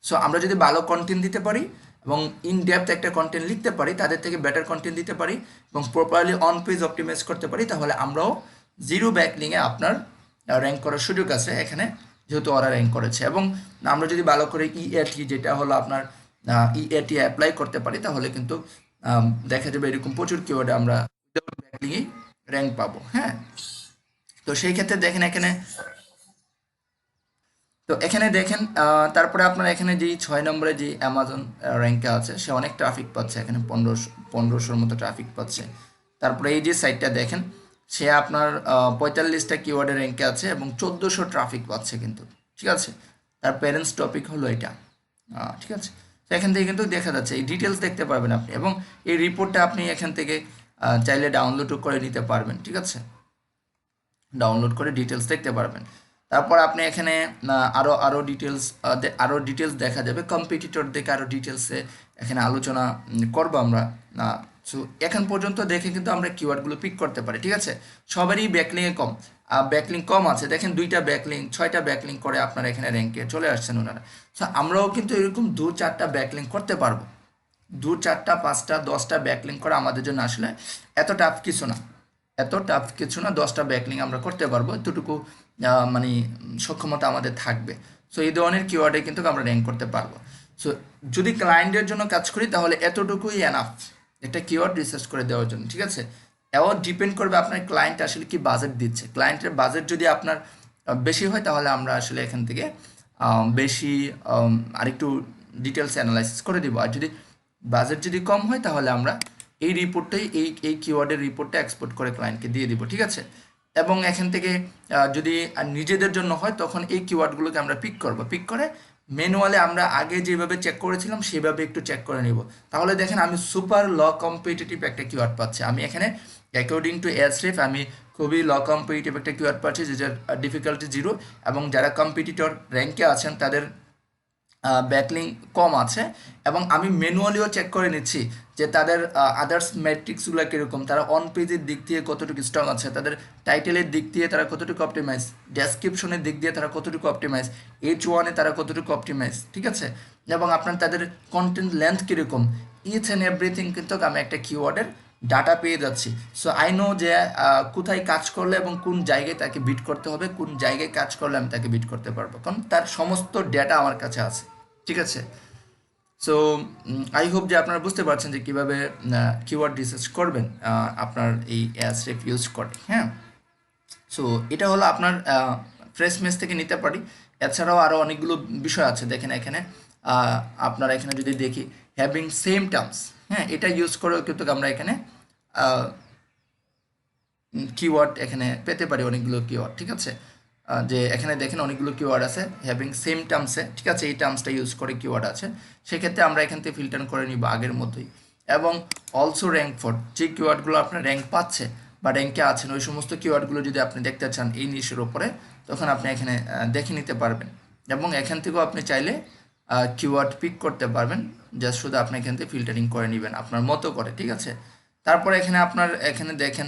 সো আমরা যদি ভালো কন্টেন্ট দিতে পারি এবং ইন ডেপথ একটা কন্টেন্ট লিখতে পারি, তাদের থেকে বেটার কন্টেন্ট দিতে পারি এবং প্রপারলি অন পেজ অপটিমাইজ করতে পারি, তাহলে আমরাও 0 ব্যাকলিংয়ে আপনার র্যাঙ্ক করার সুযোগ আছে এখানে, যেহেতু ওরা র্যাঙ্ক করেছে। এবং আমরা যদি ভালো করে ইএটি, যেটা হলো আপনার ইএটি অ্যাপ্লাই করতে পারি, তাহলে কিন্তু দেখা যাবে এরকম প্রচুর কিওয়ার্ডে আমরা ব্যাকলিংয়ে র্যাঙ্ক পাবো। হ্যাঁ, তো সেই ক্ষেত্রে দেখেন এখানে, তো এখানে দেখেন তারপরে আপনার এখানে যেই 6 নম্বরে যে অ্যামাজন র্যাঙ্কে আছে, সে অনেক ট্রাফিক পাচ্ছে, এখানে 1500-1500-র মতো ট্রাফিক পাচ্ছে। তারপরে এই যে সাইটটা দেখেন, সে আপনার 45টা কিওয়ার্ডের র্যাঙ্কে আছে এবং 1400 ট্রাফিক পাচ্ছে কিন্তু, ঠিক আছে। তার প্যারেন্টস টপিক হলো এটা, ঠিক আছে। তো এখান থেকে কিন্তু দেখা যাচ্ছে, এই ডিটেলস দেখতে পারবেন আপনি, এবং এই রিপোর্টটা আপনি এখান থেকে চাইলে ডাউনলোডও করে নিতে পারবেন, ঠিক আছে। ডাউনলোড করে ডিটেলস দেখতে পারবেন। তারপর আপনি এখানে আরও ডিটেলস দেখা যাবে, কম্পিটিটর দেখে আরও ডিটেলসে এখানে আলোচনা করবো আমরা। সো এখন পর্যন্ত দেখে কিন্তু আমরা কিওয়ার্ডগুলো পিক করতে পারি, ঠিক আছে। সবারই ব্যাকলিং কম আছে, দেখেন 2টা ব্যাকলিং 6টা ব্যাকলিং করে আপনার এখানে র্যাঙ্কে চলে আসছেন ওনারা। সো আমরাও কিন্তু এরকম 2-4টা ব্যাকলিং করতে পারবো, 2-4টা 5টা 10টা ব্যাকলিং করা আমাদের জন্য আসলে এত টাফ কিছু না। 10টা ব্যাকলিং আমরা করতে পারবো, এতটুকু মানে সক্ষমতা আমাদের থাকবে। সো এই ধরনের কিওয়ার্ডে কিন্তু আমরা র্যাঙ্ক করতে পারবো। সো যদি ক্লায়েন্টের জন্য কাজ করি তাহলে এতটুকুই এনাফ একটা কিওয়ার্ড রিসার্চ করে দেওয়ার জন্য, ঠিক আছে। এও ডিপেন্ড করবে আপনার ক্লায়েন্ট আসলে কি বাজেট দিচ্ছে। ক্লায়েন্টের বাজেট যদি আপনার বেশি হয় তাহলে আমরা আসলে এখান থেকে বেশি আরেকটু ডিটেলস অ্যানালাইসিস করে দিব। আর বাজেট যদি কম হয় তাহলে আমরা এই রিপোর্টটাই এই কিওয়ার্ডের রিপোর্টটা এক্সপোর্ট করে ক্লায়েন্টকে দিয়ে দিব, ঠিক আছে। এবং এখান থেকে যদি নিজেদের জন্য হয় তখন এই কিওয়ার্ডগুলোকে আমরা পিক করে ম্যানুয়ালি আমরা আগে যেভাবে চেক করেছিলাম সেভাবে একটু চেক করে নিব। তাহলে দেখেন আমি সুপার কম্পিটিটিভ একটা কিওয়ার্ড পাচ্ছি। আমি এখানে অ্যাকর্ডিং টু এসরেফ আমি খুবই কম্পিটিটিভ একটা কিওয়ার্ড পাচ্ছি, যেটার ডিফিকাল্টি 0, এবং যারা কম্পিটিটর র্যাঙ্কে আছেন তাদের ব্যাকলিং কম আছে। এবং আমি ম্যানুয়ালিও চেক করে নিচ্ছি যে তাদের আদার্স ম্যাট্রিক্সগুলো কীরকম, তারা অন পেজের দিক দিয়ে কতটুকু স্ট্রং আছে, তাদের টাইটেলের দিক দিয়ে তারা কতটুকু অপটিমাইজ, ডেসক্রিপশনের দিক দিয়ে তারা কতটুকু অপটিমাইজ, H1-এ তারা কতটুকু অপটিমাইজ, ঠিক আছে। এবং আপনার তাদের কন্টেন্ট লেন্থ কীরকম, ইচ অ্যান্ড এভরিথিং কিন্তু আমি একটা কিওয়ার্ডের ডাটা পেয়ে যাচ্ছি। সো আই নো যে কোথায় কাজ করলে এবং কোন জায়গায় তাকে বিট করতে হবে, কোন জায়গায় কাজ করলে আমি তাকে বিট করতে পারবো, কারণ তার সমস্ত ডেটা আমার কাছে আছে, ঠিক আছে। সো আই হোপ যে আপনারা বুঝতে পারছেন যে কীভাবে কিওয়ার্ড রিসার্চ করবেন আপনার এই অ্যাসরেফ ইউজ করে। হ্যাঁ, সো এটা হলো আপনার ফ্রেশ মেস থেকে নিতে পারি। এছাড়াও আরও অনেকগুলো বিষয় আছে, দেখেন এখানে আপনারা এখানে যদি দেখি হ্যাভিং সেম টার্মস, হ্যাঁ, এটা ইউজ করেও কিন্তু আমরা এখানে কিওয়ার্ড এখানে পেতে পারি, অনেকগুলো কিওয়ার্ড, ঠিক আছে। যে এখানে দেখেন অনেকগুলো কিওয়ার্ড আছে হ্যাভিং সেম টার্মসে, ঠিক আছে। এই টার্মসটা ইউজ করে কিওয়ার্ড আছে, সেক্ষেত্রে আমরা এখান থেকে ফিল্টার করে নিব আগের মতোই। এবং অলসো র্যাঙ্ক ফর, যে কিওয়ার্ডগুলো আপনার র্যাঙ্ক পাচ্ছে বা র্যাঙ্কে আছেন, ওই সমস্ত কিওয়ার্ডগুলো যদি আপনি দেখতে চান এই নিশের ওপরে, তখন আপনি এখানে দেখে নিতে পারবেন। এবং এখান থেকেও আপনি চাইলে কিওয়ার্ড পিক করতে পারবেন, জাস্ট শুধু আপনি এখান থেকে ফিল্টারিং করে নেবেন আপনার মতো করে, ঠিক আছে। তারপরে এখানে আপনার এখানে দেখেন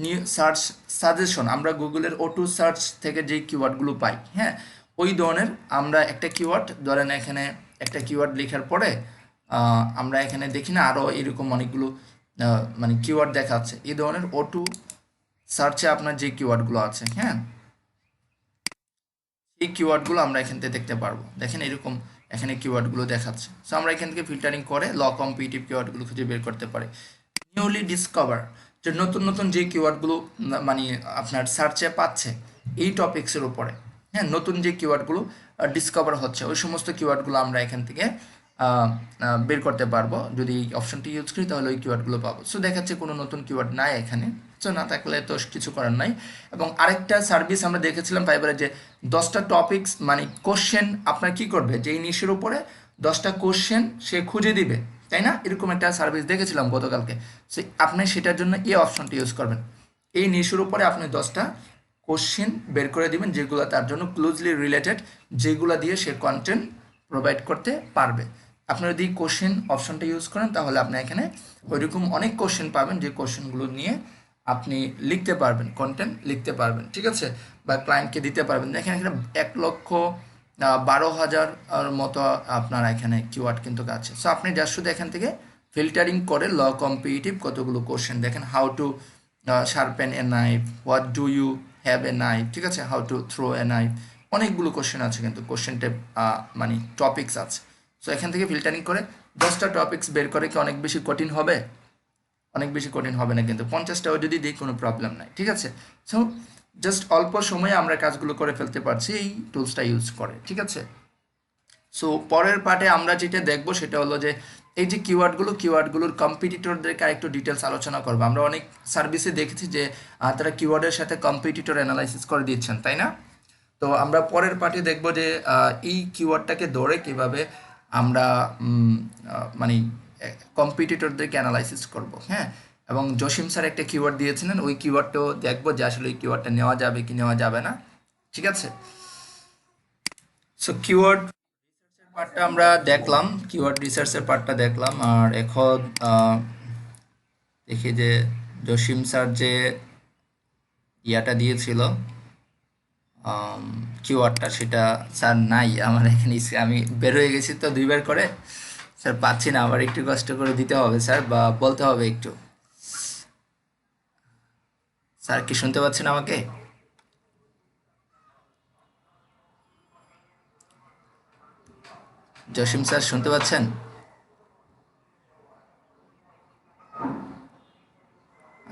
নিউ সার্চ সাজেশন, আমরা গুগলের O2 সার্চ থেকে যে কিওয়ার্ডগুলো পাই, হ্যাঁ, ওই ধরনের আমরা একটা কিওয়ার্ড ধরেন এখানে একটা কিওয়ার্ড লেখার পরে আমরা এখানে দেখি না আরও এরকম অনেকগুলো মানে কিওয়ার্ড দেখাচ্ছে, এই ধরনের O2 সার্চে আপনার যে কিওয়ার্ডগুলো আছে, হ্যাঁ, এই কিওয়ার্ডগুলো আমরা এখান থেকে দেখতে পারবো। দেখেন এরকম এখানে কিওয়ার্ডগুলো দেখাচ্ছে। সো আমরা এখান থেকে ফিল্টারিং করে কম্পিটিটিভ কিওয়ার্ডগুলো খুঁজে বের করতে পারি। নিউলি ডিসকভার, যে নতুন নতুন যে কিওয়ার্ডগুলো মানে আপনার সার্চে পাচ্ছে এই টপিক্সের উপরে, হ্যাঁ, নতুন যে কিওয়ার্ডগুলো ডিসকভার হচ্ছে ওই সমস্ত কিওয়ার্ডগুলো আমরা এখান থেকে বের করতে পারবো। যদি এই অপশনটি ইউজ করি তাহলে ওই কিওয়ার্ডগুলো পাবো। সো দেখাচ্ছে কোনো নতুন কিওয়ার্ড নাই এখানে, সো না থাকলে তো কিছু করার নাই। এবং আরেকটা সার্ভিস আমরা দেখেছিলাম ফাইবারে, যে 10টা টপিক্স মানে কোশ্চেন আপনার কি করবে, যে এই নিশের উপরে 10টা কোশ্চেন সে খুঁজে দিবে, তাই না, এরকম একটা সার্ভিস দেখেছিলাম গতকালকে। সো আপনি সেটার জন্য এই অপশনটি ইউজ করবেন, এই নিশের উপরে আপনি 10টা কোশ্চেন বের করে দিবেন যেগুলো তার জন্য ক্লোজলি রিলেটেড, যেগুলো দিয়ে সে কন্টেন্ট প্রোভাইড করতে পারবে। আপনি যদি কোশ্চেন অপশনটা ইউজ করেন তাহলে আপনি এখানে ওইরকম অনেক কোশ্চেন পাবেন, যে কোশ্চেনগুলো নিয়ে আপনি লিখতে পারবেন, কন্টেন্ট লিখতে পারবেন, ঠিক আছে, বা ক্লায়েন্টকে দিতে পারবেন। এখানে 1,12,000 মতো আপনার এখানে কিওয়ার্ড কিন্তু আছে। সো আপনি জাস্ট শুধু এখান থেকে ফিল্টারিং করে কম্পিটিটিভ কতগুলো কোশ্চেন দেখেন, how to sharpen a knife, what do you have a knife, ঠিক আছে, how to throw a knife, অনেকগুলো কোশ্চেন আছে কিন্তু কোশ্চেন টাইপ মানে টপিকস আছে। সো এখান থেকে ফিল্টারিং করে 10টা টপিকস বের করে কি অনেক বেশি কঠিন হবে? অনেক বেশি কঠিন হবে না, কিন্তু 50টাও যদি দিই কোনো প্রবলেম নাই, ঠিক আছে? সো জাস্ট অল্প সময়ে আমরা কাজগুলো করে ফেলতে পারছি এই টুলসটা ইউজ করে, ঠিক আছে? সো পরের পার্টে আমরা যেটা দেখবো সেটা হলো যে এই যে কিওয়ার্ডগুলোর কম্পিটিটরদেরকে আরেকটু ডিটেলস আলোচনা করবো। আমরা অনেক সার্ভিসে দেখেছি যে তারা কিওয়ার্ডের সাথে কম্পিটিটর অ্যানালাইসিস করে দিচ্ছেন, তাই না? তো আমরা পরের পার্টে দেখবো যে এই কিওয়ার্ডটাকে ধরে কিভাবে আমরা মানে কম্পিটিটরদেরকে অ্যানালাইসিস করব, হ্যাঁ? এবং জসিম স্যার একটা কিওয়ার্ড দিয়েছিলেন, ওই কিওয়ার্ডটাও দেখবো যে আসলে এই কিওয়ার্ডটা নেওয়া যাবে কি নেওয়া যাবে না, ঠিক আছে? সো কিওয়ার্ড পার্টটা আমরা দেখলাম, কিওয়ার্ড রিসার্চের পার্টটা দেখলাম। আর এখন দেখি যে জসিম স্যার যে ইয়াটা দিয়েছিল কিওয়ার্ডটা, সেটা স্যার নাই আমার এখানে। আমি বের হয়ে গেছি তো 2বার করে, স্যার পাচ্ছি না, আবার একটু কষ্ট করে দিতে হবে স্যার, বা বলতে হবে একটু। স্যার কি শুনতে পাচ্ছেন আমাকে? জসিম স্যার শুনতে পাচ্ছেন?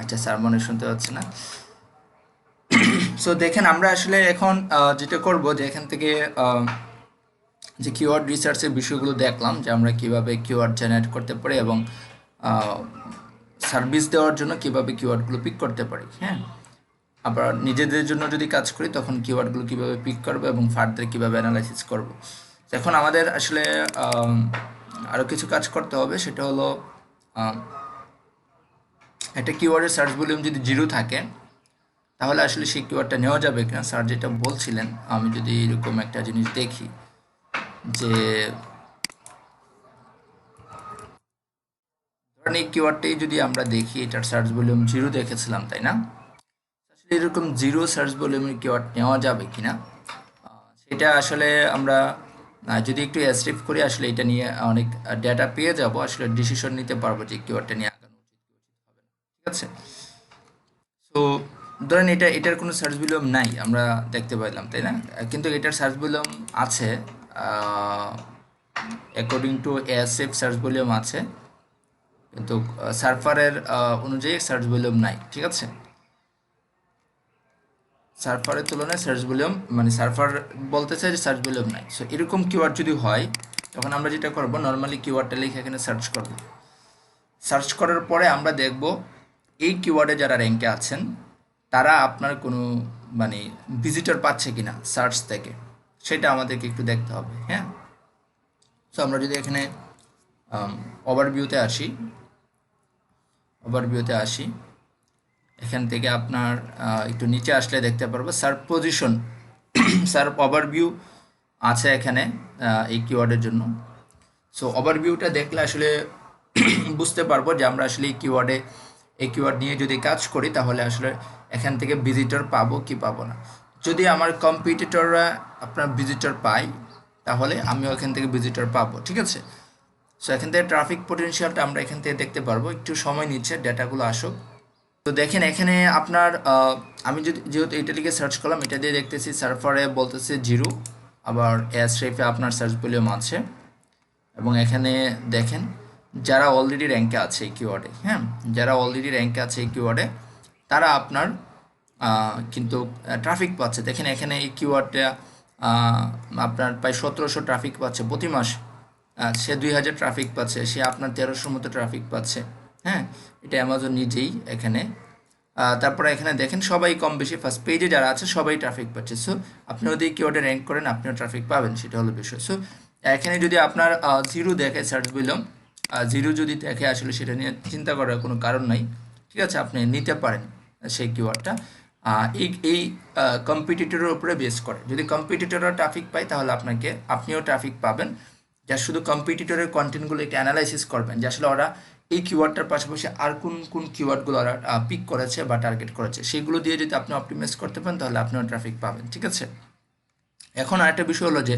আচ্ছা, স্যার মনে হয় শুনতে পাচ্ছে না। সো দেখেন আমরা আসলে এখন যেটা করব যে এখান থেকে যে কিওয়ার্ড রিসার্চের বিষয়গুলো দেখলাম, যে আমরা কিভাবে কিওয়ার্ড জেনারেট করতে পারি এবং সার্ভিস দেওয়ার জন্য কিভাবে কিওয়ার্ডগুলো পিক করতে পারি, হ্যাঁ? আবার নিজেদের জন্য যদি কাজ করি তখন কিওয়ার্ডগুলো কিভাবে পিক করবো এবং ফার্দার কিভাবে অ্যানালাইসিস করব। এখন আমাদের আসলে আরও কিছু কাজ করতে হবে, সেটা হলো একটা কিওয়ার্ডের সার্চ ভলিউম যদি 0 থাকে তাহলে আসলে সেই কিওয়ার্ডটা নেওয়া যাবে কিনা। স্যার যেটা বলছিলেন, আমি যদি এরকম একটা জিনিস দেখি যে ধরেন এই কিওয়ার্ডটাই যদি আমরা দেখি, এটার সার্চ ভলিউম 0 দেখেছিলাম, তাই না? আসলে এরকম 0 সার্চ ভলিউমের কিওয়ার্ড নেওয়া যাবে কিনা সেটা আসলে আমরা যদি একটু এসরিফ করি, আসলে এটা নিয়ে অনেক ডেটা পেয়ে যাব, আসলে ডিসিশন নিতে পারবো যে কিওয়ার্ডটা নিয়ে আগানো উচিত কি উচিত হবে না, ঠিক আছে? তো ধরেন এটার কোনো সার্চ ভলিউম নাই, আমরা দেখতে পাইলাম, তাই না? কিন্তু এটার সার্চ ভলিউম আছে, according to ASF search volume আছে, কিন্তু সার্ফারের অনুযায়ী সার্চ ভলিউম নাই, ঠিক আছে? সার্ফারের তুলনায় সার্চ ভলিউম, মানে সার্ফার বলতে চাই যে সার্চ ভলিউম নাই। সো এরকম কিওয়ার্ড যদি হয় তখন আমরা যেটা করব, নর্মালি কিওয়ার্ডটা লিখে এখানে সার্চ করব। সার্চ করার পরে আমরা দেখব এই কিওয়ার্ডে যারা র্যাঙ্কে আছেন তারা আপনার কোনো মানে ভিজিটর পাচ্ছে কিনা সার্চ থেকে, সেটা আমাদেরকে একটু দেখতে হবে, হ্যাঁ? সো আমরা যদি এখানে ওভারভিউতে আসি, এখান থেকে আপনার একটু নিচে আসলে দেখতে পারবো সার্চ পজিশন, সার্চ ওভারভিউ আছে এখানে এই কিওয়ার্ডের জন্য। সো ওভারভিউটা দেখলে আসলে বুঝতে পারবো যে আমরা আসলে এই কিওয়ার্ড নিয়ে যদি কাজ করি তাহলে আসলে এখান থেকে ভিজিটর পাবো কি পাবো না। যদি আমার কম্পিটিটররা আপনার ভিজিটর পায় তাহলে আমিও এখান থেকে ভিজিটর পাবো, ঠিক আছে? সো এখান থেকে ট্রাফিক পোটেনশিয়ালটা আমরা এখান থেকে দেখতে পারবো, একটু সময় নিচ্ছে ডেটাগুলো আসুক। তো দেখেন এখানে আপনার আমি যেহেতু এটা লিখে সার্চ করলাম, এটা দিয়ে দেখতেছি সার্ফারে বলতেছে 0, আবার এসরেফে আপনার সার্চ ভলিউম আছে, এবং এখানে দেখেন যারা অলরেডি র্যাঙ্কে আছে এই কিওয়ার্ডে, হ্যাঁ, যারা অলরেডি র্যাঙ্কে আছে এই কিওয়ার্ডে তারা আপনার কিন্তু ট্রাফিক পাচ্ছে। দেখেন এখানে এই কিওয়ার্ডটা আপনার প্রায় 1700 ট্রাফিক পাচ্ছে প্রতি মাস, সে 2000 ট্রাফিক পাচ্ছে, সে আপনার 1300 মতো ট্রাফিক পাচ্ছে, হ্যাঁ? এটা অ্যামাজন নিজেই এখানে। তারপরে এখানে দেখেন সবাই কম বেশি ফার্স্ট পেজে যারা আছে সবাই ট্রাফিক পাচ্ছে। সো আপনি যদি কিওয়ার্ডে র্যাঙ্ক করেন আপনিও ট্রাফিক পাবেন, সেটা হলো বিষয়। সো এখানে যদি আপনার 0 দেখে সার্চ ভলিউম 0 যদি দেখে, আসলে সেটা নিয়ে চিন্তা করার কোনো কারণ নাই, ঠিক আছে? আপনি নিতে পারেন সেই কিওয়ার্ডটা। এই কম্পিটিটরের উপরে বেস করে, যদি কম্পিটিটররা ট্রাফিক পায় তাহলে আপনিও ট্রাফিক পাবেন। যা শুধু কম্পিটিটরের কন্টেন্টগুলো একটু অ্যানালাইসিস করবেন যে আসলে ওরা এই কিওয়ার্ডটার পাশাপাশি আর কোন কোন কিওয়ার্ডগুলো ওরা পিক করেছে বা টার্গেট করেছে, সেগুলো দিয়ে যদি আপনি অপটিমাইজ করতে পারেন তাহলে আপনিও ট্রাফিক পাবেন, ঠিক আছে? এখন আরেকটা বিষয় হলো যে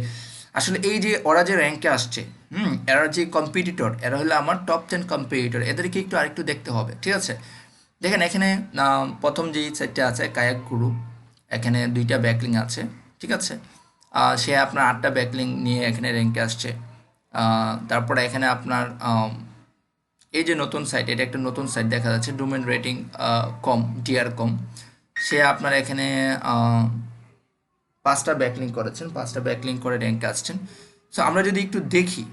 আসলে এই যে ওরা যে র্যাঙ্কে আসছে, এরা যে কম্পিটিটর, এরা হলো আমার টপ 10 কম্পিটিটর, এদেরকে একটু আরেকটু দেখতে হবে, ঠিক আছে? দেখেন এখানে প্রথম যেই সাইটটা আছে কায়াক গুরু, এখানে 2টা ব্যাকলিং আছে, ঠিক আছে? সে আপনার 8টা ব্যাকলিং নিয়ে এখানে র্যাঙ্কে আসছে। তারপরে এখানে আপনার এই যে নতুন সাইট, এটা একটা নতুন সাইট দেখা যাচ্ছে, ডোমেন রেটিং কম, ডিআর কম। সে আপনার এখানে 5টা ব্যাকলিঙ্ক করেছেন, 5টা ব্যাকলিঙ্ক করে র্যাঙ্কে আসছেন। সো আমরা যদি একটু দেখি,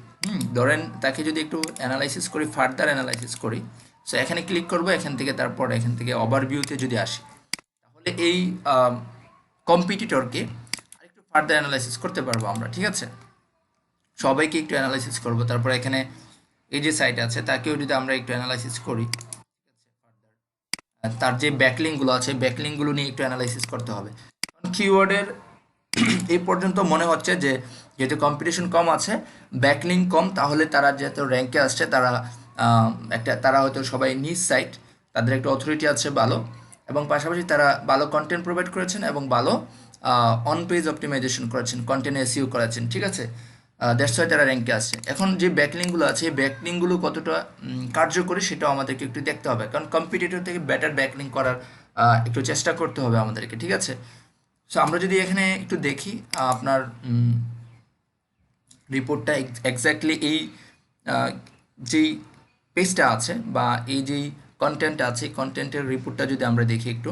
ধরেন তাকে যদি একটু অ্যানালাইসিস করি, ফার্দার অ্যানালাইসিস করি, সো এখানে ক্লিক করব, এখান থেকে তারপর এখান থেকে ওভারভিউতে যদি আসি, তাহলে এই কম্পিটিটরকে আরেকটু ফার্দার অ্যানালাইসিস করতে পারবো আমরা, ঠিক আছে। সবাইকে একটু অ্যানালাইসিস করব, তারপর এখানে এই যে সাইট আছে তাকেও যদি আমরা একটু অ্যানালাইসিস করি, তার যে ব্যাকলিংগুলো আছে ব্যাকলিংগুলো নিয়ে একটু অ্যানালাইসিস করতে হবে। কারণ কিওয়ার্ডের এই পর্যন্ত মনে হচ্ছে যে যেহেতু কম্পিটিশন কম আছে, ব্যাকলিং কম, তাহলে তারা যেহেতু র্যাঙ্কে আসছে, তারা তারা হয়তো সবাই নিজ সাইট, তাদের একটা অথরিটি আছে ভালো, এবং পাশাপাশি তারা ভালো কন্টেন্ট প্রোভাইড করেছেন এবং ভালো অন পেজ অপটিমাইজেশন করেছেন, কন্টেন্ট এসইও করেছেন, ঠিক আছে। দ্যাটস ওয়াই তারা র্যাঙ্কে আসছে। এখন যে ব্যাকলিংগুলো আছে এই ব্যাকলিংগুলো কতটা কার্যকরী সেটাও আমাদেরকে একটু দেখতে হবে, কারণ কম্পিটিটর থেকে বেটার ব্যাকলিং করার একটু চেষ্টা করতে হবে আমাদেরকে, ঠিক আছে। সো আমরা যদি এখানে একটু দেখি আপনার রিপোর্টটা এক্স্যাক্টলি এই যেই পেজটা আছে বা এই যেই কন্টেন্ট আছে, কন্টেন্টের রিপোর্টটা যদি আমরা দেখি একটু,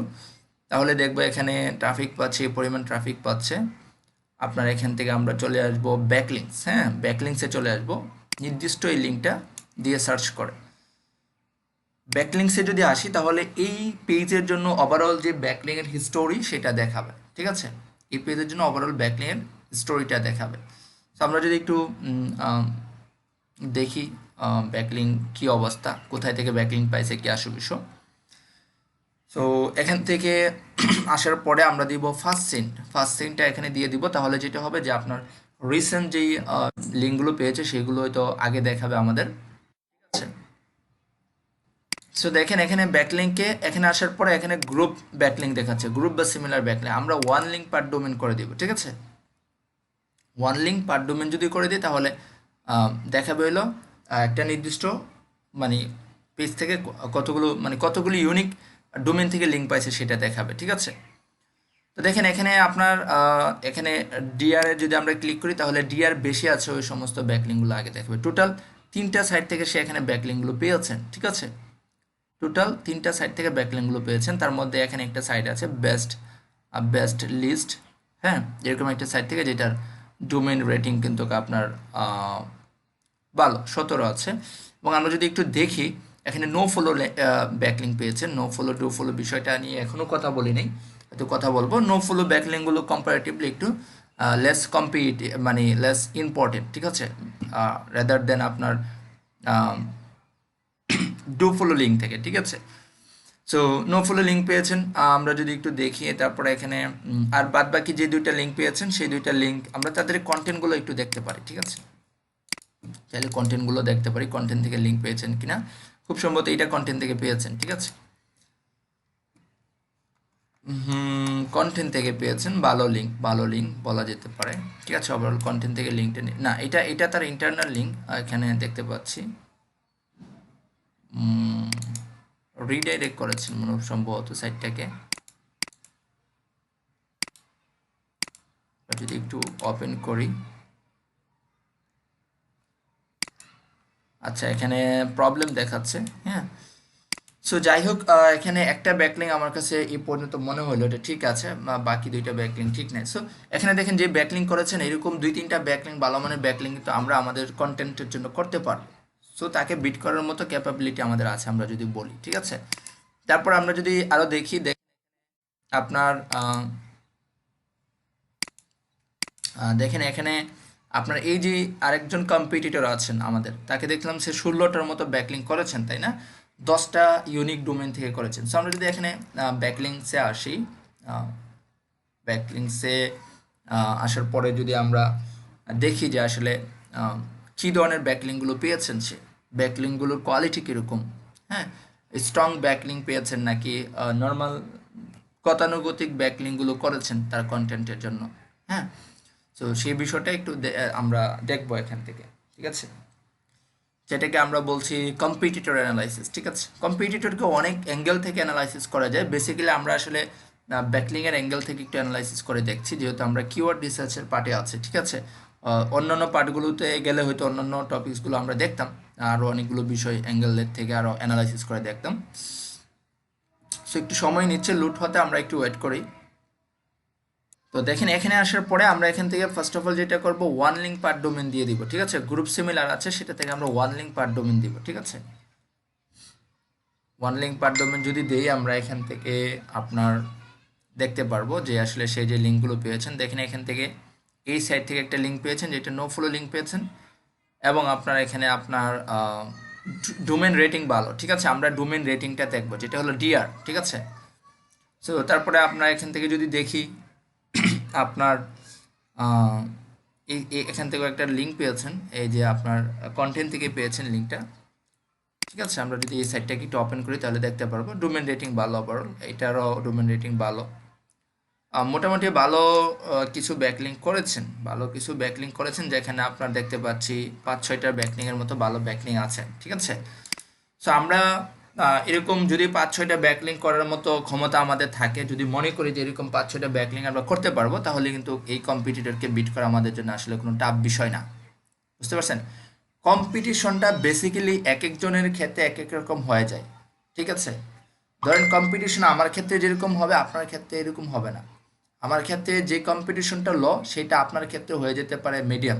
তাহলে দেখবো এখানে ট্রাফিক পাচ্ছে, পরিমাণ ট্রাফিক পাচ্ছে। আপনার এখান থেকে আমরা চলে আসবো ব্যাকলিংস, হ্যাঁ, ব্যাকলিংসে চলে আসবো, নির্দিষ্ট এই লিঙ্কটা দিয়ে সার্চ করে ব্যাকলিংসে যদি আসি, তাহলে এই পেজের জন্য ওভারঅল যে ব্যাকলিংয়ের হিস্টোরি সেটা দেখাবে, ঠিক আছে। এই পেজের জন্য ওভারঅল ব্যাকলিংয়ের স্টোরিটা দেখাবে। তো আমরা যদি একটু দেখি ব্যাকলিং কি অবস্থা, কোথায় থেকে ব্যাকলিং পাইছে, কি আসু বিষয়। সো এখান থেকে আসার পরে আমরা দিব ফার্স্ট সিনটা এখানে দিয়ে দিব, তাহলে যেটা হবে যে আপনার রিসেন্ট যেই লিঙ্কগুলো পেয়েছে সেগুলো হয়তো আগে দেখাবে আমাদের, ঠিক আছে। সো দেখেন এখানে ব্যাকলিংকে এখানে আসার পরে এখানে গ্রুপ ব্যাকলিং দেখাচ্ছে, গ্রুপ বা সিমিলার ব্যাকলিং। আমরা 1 লিঙ্ক পার ডোমেন করে দিব, ঠিক আছে। 1 লিঙ্ক পার ডোমেন যদি করে দিই, তাহলে দেখাবে হলো একটা নির্দিষ্ট মানে পেজ থেকে কতগুলো ইউনিক ডোমেন থেকে লিঙ্ক পাইছে সেটা দেখাবে, ঠিক আছে। তো দেখেন এখানে আপনার এখানে ডিআর এর যদি আমরা ক্লিক করি, তাহলে ডিআর বেশি আছে ওই সমস্ত ব্যাকলিংগুলো আগে দেখাবে। টোটাল 3টা সাইট থেকে সে এখানে ব্যাকলিংগুলো পেয়েছেন, ঠিক আছে। টোটাল 3টা সাইট থেকে ব্যাকলিংগুলো পেয়েছেন, তার মধ্যে এখানে একটা সাইট আছে বেস্ট লিস্ট, হ্যাঁ, এরকম একটা সাইট থেকে, যেটার ডোমেন রেটিং কিন্তু আপনার ভালো 17 আছে। এবং আমরা যদি একটু দেখি, এখানে নো ফলো ব্যাকলিং পেয়েছেন। নো ফলো ডু ফলো বিষয়টা নিয়ে এখনও কথা বলি নাই, হয়তো কথা বলবো। নো ফলো ব্যাকলিংগুলো কম্পারেটিভলি একটু লেস লেস ইম্পর্টেন্ট, ঠিক আছে, রাদার দেন আপনার ডু ফলো লিঙ্ক থেকে, ঠিক আছে। সো নো ফলো লিঙ্ক পেয়েছেন। আমরা যদি একটু দেখি, তারপরে এখানে আর বাদ বাকি যে 2টা লিঙ্ক পেয়েছেন সেই 2টা লিঙ্ক আমরা তাদের কন্টেন্টগুলো একটু দেখতে পারি, ঠিক আছে। চাইলে কন্টেন্টগুলো দেখতে পারি, কন্টেন্ট থেকে লিঙ্ক পেয়েছেন কিনা। খুব সম্ভবত এইটা কন্টেন্ট থেকে পেয়েছেন, ঠিক আছে। কন্টেন্ট থেকে পেয়েছেন, ভালো লিঙ্ক বলা যেতে পারে, ঠিক আছে। ওভারঅল কন্টেন্ট থেকে লিঙ্কটা না, এটা তার ইন্টারনাল লিঙ্ক এখানে দেখতে পাচ্ছি। রিডাইরেক্ট করেছেন মনে সম্ভবত সাইটটাকে। যদি একটু ওপেন করি, আচ্ছা এখানে প্রবলেম দেখাচ্ছে, হ্যাঁ। সো যাই হোক, এখানে একটা ব্যাকলিং আমার কাছে এই পর্যন্ত মনে হলো এটা ঠিক আছে, বাকি 2টা ব্যাকলিং ঠিক নেই। সো এখানে দেখেন যে ব্যাকলিং করেছেন, এরকম 2-3টা ব্যাকলিং, ভালো মানের ব্যাকলিং কিন্তু আমরা আমাদের কন্টেন্টের জন্য করতে পারবো। সো তাকে বিট করার মতো ক্যাপাবিলিটি আমাদের আছে, আমরা যদি বলি, ঠিক আছে। তারপর আমরা যদি আরো দেখি, আপনার দেখেন এখানে আপনার এই যে আরেকজন কম্পিটিটর আছেন আমাদের, তাকে দেখলাম সে 16টার মতো ব্যাকলিং করেছেন, তাই না, 10টা ইউনিক ডোমেন থেকে করেছেন। সো আমরা যদি এখানে ব্যাকলিংসে আসি, ব্যাকলিংসে আসার পরে যদি আমরা দেখি যে আসলে কী ধরনের ব্যাকলিংগুলো পেয়েছেন, সে ব্যাকলিংগুলোর কোয়ালিটি কীরকম, হ্যাঁ, স্ট্রং ব্যাকলিং পেয়েছেন নাকি নর্মাল গতানুগতিক ব্যাকলিংগুলো করেছেন তার কন্টেন্টের জন্য, হ্যাঁ। সো সেই বিষয়টা একটু আমরা দেখবো এখান থেকে, ঠিক আছে, যেটাকে আমরা বলছি কম্পিটিটর অ্যানালাইসিস, ঠিক আছে। কম্পিটিটরকে অনেক অ্যাঙ্গেল থেকে অ্যানালাইসিস করা যায়, বেসিক্যালি আমরা আসলে ব্যাকলিংয়ের অ্যাঙ্গেল থেকে একটু অ্যানালাইসিস করে দেখছি, যেহেতু আমরা কিওয়ার্ড রিসার্চের পার্টে আছি, ঠিক আছে। অন্যান্য পার্টগুলোতে গেলে হয়তো অন্যান্য টপিকসগুলো আমরা দেখতাম, আরও অনেকগুলো বিষয় অ্যাঙ্গেলের থেকে আরও অ্যানালাইসিস করে দেখতাম। সো একটু সময় নিচ্ছে লুট হতে, আমরা একটু ওয়েট করি। তো দেখেন এখানে আসার পরে আমরা এখান থেকে ফার্স্ট অফ অল যেটা করব, ওয়ান লিঙ্ক পার ডোমেন দিয়ে দিব, ঠিক আছে। গ্রুপ সিমিলার আছে, সেটা থেকে আমরা ওয়ান লিঙ্ক পার ডোমেন দিব, ঠিক আছে। ওয়ান লিঙ্ক পার ডোমেন যদি দেই, আমরা এখান থেকে আপনার দেখতে পারবো যে আসলে সেই যে লিঙ্কগুলো পেয়েছেন, দেখেন এখান থেকে এই সাইড থেকে একটা লিঙ্ক পেয়েছেন যেটা নো ফলো লিঙ্ক পেয়েছেন, এবং আপনার এখানে আপনার ডোমেন রেটিং ভালো, ঠিক আছে। আমরা ডোমেন রেটিংটা দেখবো, যেটা হলো ডিআর, ঠিক আছে। সো তারপরে আপনার এখান থেকে যদি দেখি, আপনার আহ, এখান থেকে একটা লিঙ্ক পেয়েছেন, এই যে আপনার কন্টেন্ট থেকে পেয়েছেন লিঙ্কটা, ঠিক আছে। আমরা যদি এই সাইটটাকে একটু ওপেন করি তাহলে দেখতে পারবো ডোমেন রেটিং ভালো, ওভারঅল এটারও ডোমেন রেটিং ভালো। মোটামুটি ভালো কিছু ব্যাকলিঙ্ক করেছেন, যেখানে আপনার দেখতে পাচ্ছি 5-6টা ব্যাকলিংয়ের মতো ভালো ব্যাকলিঙ্ক আছে, ঠিক আছে। সো আমরা এরকম যদি 5-6টা ব্যাকলিঙ্ক করার মতো ক্ষমতা আমাদের থাকে, যদি মনে করি যে এরকম 5-6টা ব্যাকলিঙ্ক আমরা করতে পারবো, তাহলে কিন্তু এই কম্পিটিটরকে বিট করা আমাদের জন্য আসলে কোনো টাফ বিষয় না, বুঝতে পারছেন। কম্পিটিশনটা বেসিক্যালি এক একজনের ক্ষেত্রে এক এক রকম হয়ে যায়, ঠিক আছে। ধরেন কম্পিটিশন আমার ক্ষেত্রে যেরকম হবে আপনার ক্ষেত্রে এরকম হবে না। আমার ক্ষেত্রে যে কম্পিটিশনটা লো, সেটা আপনার ক্ষেত্রে হয়ে যেতে পারে মিডিয়াম,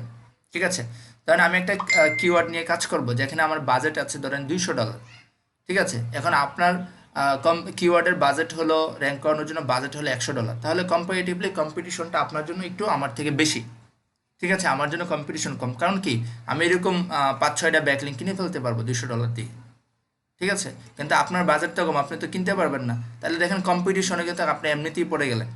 ঠিক আছে। ধরেন আমি একটা কিওয়ার্ড নিয়ে কাজ করব, যেখানে আমার বাজেট আছে ধরেন $200, ঠিক আছে। এখন আপনার কিওয়ার্ডের বাজেট হলো, র্যাঙ্ক করানোর জন্য বাজেট হলো $100, তাহলে কম্পারেটিভলি কম্পিটিশনটা আপনার জন্য একটু আমার থেকে বেশি, ঠিক আছে। আমার জন্য কম্পিটিশন কম, কারণ কি আমি এরকম 5-6টা ব্যাকলিঙ্ক কিনে ফেলতে পারবো $200 দিয়ে, ঠিক আছে। কিন্তু আপনার বাজেটটা কম, আপনি তো কিনতে পারবেন না, তাহলে দেখেন কম্পিটিশনে কিন্তু আপনি এমনিতেই পড়ে গেলেন,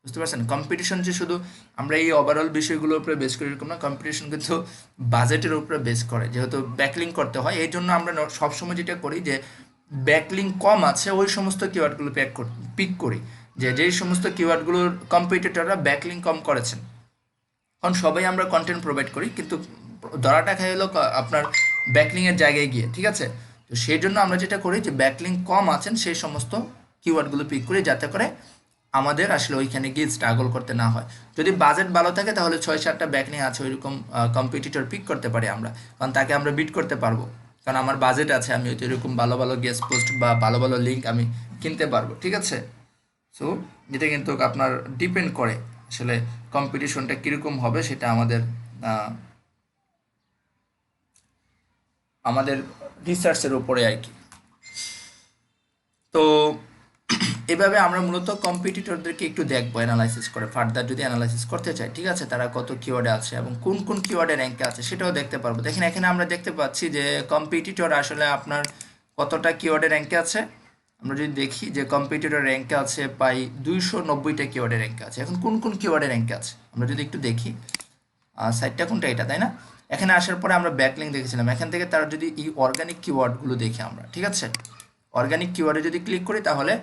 বুঝতে পারছেন। কম্পিটিশন যে শুধু আমরা এই ওভারঅল বিষয়গুলোর উপরে বেস করি এরকম না, কম্পিটিশন কিন্তু বাজেটের উপরে বেস করে, যেহেতু ব্যাকলিং করতে হয়। এই জন্য আমরা সবসময় যেটা করি যে ব্যাকলিং কম আছে ওই সমস্ত কিওয়ার্ডগুলো পিক করি, যে যেই সমস্ত কিওয়ার্ডগুলোর কম্পিটিটররা ব্যাকলিং কম করেছেন। কারণ সবাই আমরা কন্টেন্ট প্রোভাইড করি, কিন্তু ধরাটা খাই হলো আপনার ব্যাকলিংয়ের জায়গায় গিয়ে, ঠিক আছে। তো সেই জন্য আমরা যেটা করি যে ব্যাকলিং কম আছেন সেই সমস্ত কিওয়ার্ডগুলো পিক করি, যাতে করে আমাদের আসলে ওইখানে গিয়ে স্ট্রাগল করতে না হয়। যদি বাজেট ভালো থাকে তাহলে 6-7টা ব্যাকলিং আছে ওইরকম কম্পিটিটর পিক করতে পারি আমরা, কারণ তাকে আমরা বিট করতে পারবো, কারণ আমার বাজেট আছে, আমি হয়তো এরকম ভালো ভালো গেস্ট পোস্ট বা ভালো ভালো লিঙ্ক আমি কিনতে পারবো, ঠিক আছে। সো এটা কিন্তু আপনার ডিপেন্ড করে আসলে কম্পিটিশনটা কীরকম হবে, সেটা আমাদের আমাদের রিসার্চের উপরে আর কি। তো এভাবে আমরা মূলত কম্পিটিটরদেরকে একটু দেখবো অ্যানালাইসিস করে, ফার্দার যদি অ্যানালাইসিস করতে চাই, ঠিক আছে, তারা কত কিওয়ার্ডে আছে এবং কোন কোন কিওয়ার্ডে র্যাঙ্কে আছে সেটাও দেখতে পারবো। দেখেন এখানে আমরা দেখতে পাচ্ছি যে কম্পিটিটর আসলে আপনার কতটা কিওয়ার্ডে র্যাঙ্কে আছে। আমরা যদি দেখি যে কম্পিটিটর র্যাঙ্কে আছে প্রায় 290টা কিওয়ার্ডে র্যাঙ্কে আছে। এখন কোন কোন কিওয়ার্ডে র্যাঙ্কে আছে আমরা যদি একটু দেখি, সাইটটা কোনটা, এটা তাই না। এখানে আসার পরে আমরা ব্যাকলিঙ্ক দেখেছিলাম, এখান থেকে তার যদি এই অর্গানিক কিওয়ার্ডগুলো দেখি আমরা, ঠিক আছে, অর্গানিক কিওয়ার্ডে যদি ক্লিক করি তাহলে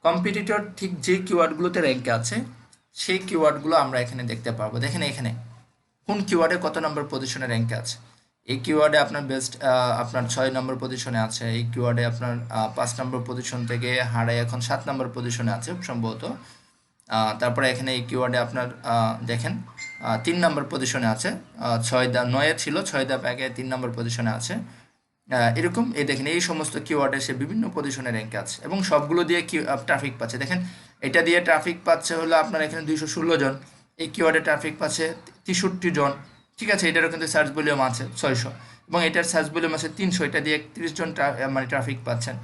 কম্পিটিটর ঠিক যে কিওয়ার্ডগুলোতে র্যাঙ্কে আছে সেই কিওয়ার্ডগুলো আমরা এখানে দেখতে পারবো। দেখেন এখানে কোন কিওয়ার্ডে কত নম্বর পজিশনে র্যাঙ্কে আছে। এই কিওয়ার্ডে আপনার বেস্ট আপনার 6 নম্বর পজিশনে আছে, এই কিওয়ার্ডে আপনার 5 নম্বর পজিশন থেকে হারায় এখন 7 নম্বর পজিশনে আছে সম্ভবত। তারপরে এখানে এই কিওয়ার্ডে আপনার দেখেন 3 নম্বর পজিশনে আছে, 9-এ ছিল, 6 ধাপ আগে 3 নম্বর পজিশনে আছে। এরকম এই দেখেন এই সমস্ত কিওয়ার্ডে সে বিভিন্ন পজিশনে র্যাঙ্কে আছে এবং সবগুলো দিয়ে ট্রাফিক পাচ্ছে। দেখেন এটা দিয়ে ট্রাফিক পাচ্ছে হলো আপনার এখানে 216 জন, এই কিওয়ার্ডে ট্রাফিক পাচ্ছে 63 জন, ঠিক আছে। এটারও কিন্তু সার্চ ভলিউম আছে 600 এবং এটার সার্চ ভলিউম আছে 300, এটা দিয়ে 31 জন মানে ট্রাফিক পাচ্ছেন।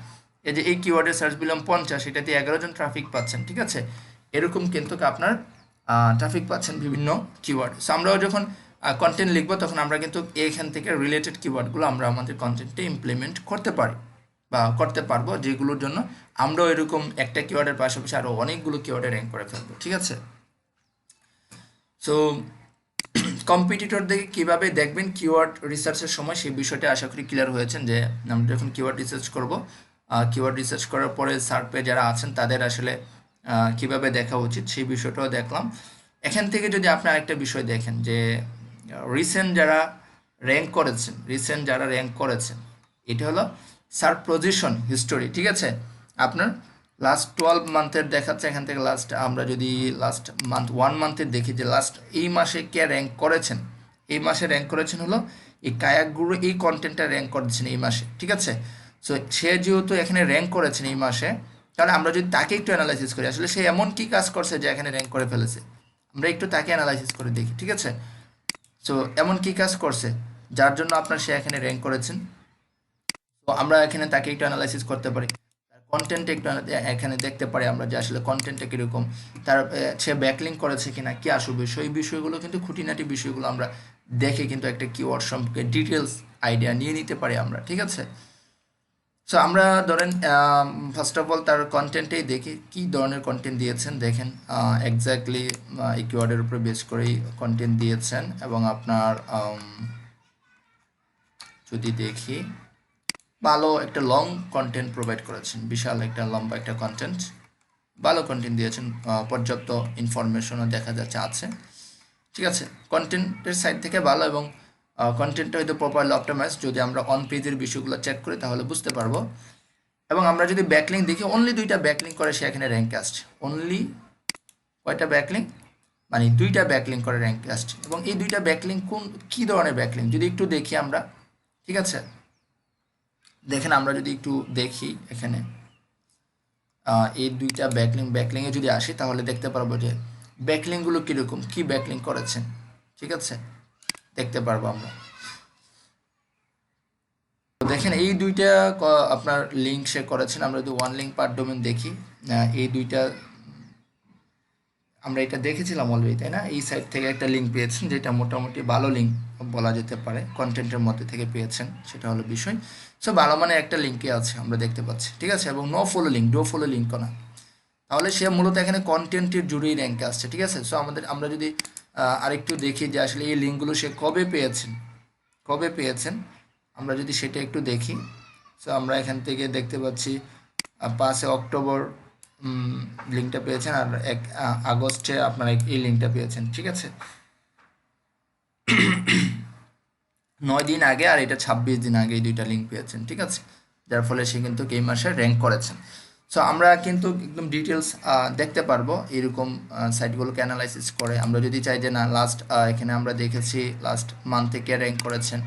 এই যে এই কিওয়ার্ডের সার্চ ভলিউম 50, এটা দিয়ে 11 জন ট্রাফিক পাচ্ছেন, ঠিক আছে। এরকম কিন্তু আপনার ট্রাফিক পাচ্ছেন বিভিন্ন কিওয়ার্ড। সো আমরাও যখন কন্টেন্ট লিখবো তখন আমরা কিন্তু এখান থেকে রিলেটেড কিওয়ার্ডগুলো আমরা আমাদের কন্টেন্টে ইমপ্লিমেন্ট করতে পারি বা করতে পারবো, যেগুলোর জন্য আমরাও এরকম একটা কিওয়ার্ডের পাশাপাশি আরও অনেকগুলো কিওয়ার্ডে র্যাঙ্ক করে ফেলবো, ঠিক আছে। সো কম্পিটিটর দেখে কীভাবে দেখবেন কিওয়ার্ড রিসার্চের সময়, সেই বিষয়টা আশা করি ক্লিয়ার হয়েছেন যে আমরা যখন কিওয়ার্ড রিসার্চ করব, কিওয়ার্ড রিসার্চ করার পরে সার্ভে যারা আছেন তাদের আসলে কিভাবে দেখা উচিত সেই বিষয়টাও দেখলাম। এখান থেকে যদি আপনি আরেকটা বিষয় দেখেন যে রিসেন্ট যারা র্যাঙ্ক করেছেন এটা হলো সার্ভ পজিশন হিস্টোরি, ঠিক আছে। আপনার লাস্ট 12 মান্থের দেখাচ্ছে, আমরা যদি লাস্ট মান্থ 1 মান্থের দেখি যে লাস্ট এই মাসে কে র্যাঙ্ক করেছেন, এই মাসে র্যাঙ্ক করেছেন হলো এই কায়াক গুরু, এই কন্টেন্টটা র্যাঙ্ক করেছেন এই মাসে, ঠিক আছে। সো সে যেহেতু এখানে র্যাঙ্ক করেছেন এই মাসে, তাহলে আমরা যদি তাকে একটু অ্যানালাইসিস করি আসলে সে এমন কি কাজ করছে যে এখানে র্যাঙ্ক করে ফেলেছে, আমরা একটু তাকে অ্যানালাইসিস করে দেখি, ঠিক আছে। সো এমন কি কাজ করছে যার জন্য আপনার সে এখানে র্যাঙ্ক করেছেন, তো আমরা এখানে তাকে একটু অ্যানালাইসিস করতে পারি, কন্টেন্ট একটু এখানে দেখতে পারি আমরা যে আসলে কন্টেন্টটা কীরকম, তার সে ব্যাকলিং করেছে কিনা, কি আসবে সেই বিষয়গুলো কিন্তু খুঁটিনাটি বিষয়গুলো আমরা দেখে কিন্তু একটা কিওয়ার্ড সম্পর্কে ডিটেলস আইডিয়া নিয়ে নিতে পারি আমরা, ঠিক আছে। সো আমরা ধরেন ফার্স্ট অফ অল তার কন্টেন্টেই দেখি কী ধরনের কন্টেন্ট দিয়েছেন, দেখেন এক্স্যাক্টলি এই কিওয়ার্ডের উপরে বেস করেই কন্টেন্ট দিয়েছেন, এবং আপনার যদি দেখি ভালো একটা লং কন্টেন্ট প্রোভাইড করেছেন, বিশাল একটা লম্বা একটা কন্টেন্ট, ভালো কন্টেন্ট দিয়েছেন, পর্যাপ্ত ইনফরমেশনও দেখা যাচ্ছে আছে, ঠিক আছে। কন্টেন্টের সাইড থেকে ভালো, এবং কন্টেন্টটা হয়তো প্রপারলি অপটিমাইজ, যদি আমরা অন পেজের বিষয়গুলো চেক করি তাহলে বুঝতে পারবো। এবং আমরা যদি ব্যাকলিং দেখি, অনলি 2টা ব্যাকলিং করে সে এখানে র্যাঙ্কে আসছে, অনলি কয়টা ব্যাকলিং, মানে 2টা ব্যাকলিং করে র্যাঙ্কে আসছে। এবং এই 2টা ব্যাকলিং কী ধরনের ব্যাকলিং যদি একটু দেখি আমরা, ঠিক আছে। দেখেন আমরা যদি একটু দেখি এখানে এই 2টা ব্যাকলিংয়ে যদি আসি তাহলে দেখতে পারবো যে ব্যাকলিংগুলো কীরকম, কী ব্যাকলিং করেছেন, ঠিক আছে, দেখতে পারবো আমরা। দেখেন এই 2টা আপনার লিঙ্ক সে করেছেন, আমরা যদি ওয়ান লিঙ্ক পার ডোমেন দেখি, এই 2টা আমরা এটা দেখেছিলাম অলরেডি, তাই না। এই সাইট থেকে একটা লিঙ্ক পেয়েছেন যেটা মোটামুটি ভালো লিঙ্ক বলা যেতে পারে, কন্টেন্টের মধ্যে থেকে পেয়েছেন, সেটা হলো বিষয়। সো ভালো মানে একটা লিঙ্কে আছে আমরা দেখতে পাচ্ছি, ঠিক আছে, এবং no follow link, do follow লিঙ্কও না, তাহলে সে মূলত এখানে কন্টেন্টের জুড়েই র্যাঙ্কে আসছে, ঠিক আছে। সো আমরা যদি আরেকটু দেখি যে আসলে এই লিঙ্কগুলো সে কবে পেয়েছেন, আমরা যদি সেটা একটু দেখি। সো আমরা এখান থেকে দেখতে পাচ্ছি 5 অক্টোবর লিঙ্কটা পেয়েছেন, আর 1 আগস্টে আপনারা এই লিঙ্কটা পেয়েছেন, ঠিক আছে। 9 দিন আগে, আর এটা 26 দিন আগে এই 2টা লিঙ্ক পেয়েছেন, ঠিক আছে, যার ফলে সে কিন্তু এই মাসে র্যাঙ্ক করেছেন। সো আমরা কিন্তু একদম ডিটেলস দেখতে পারবো এরকম সাইটগুলোকে অ্যানালাইসিস করে। আমরা যদি চাই যে না লাস্ট এখানে আমরা দেখেছি লাস্ট মান্থে কে র্যাঙ্ক করেছেন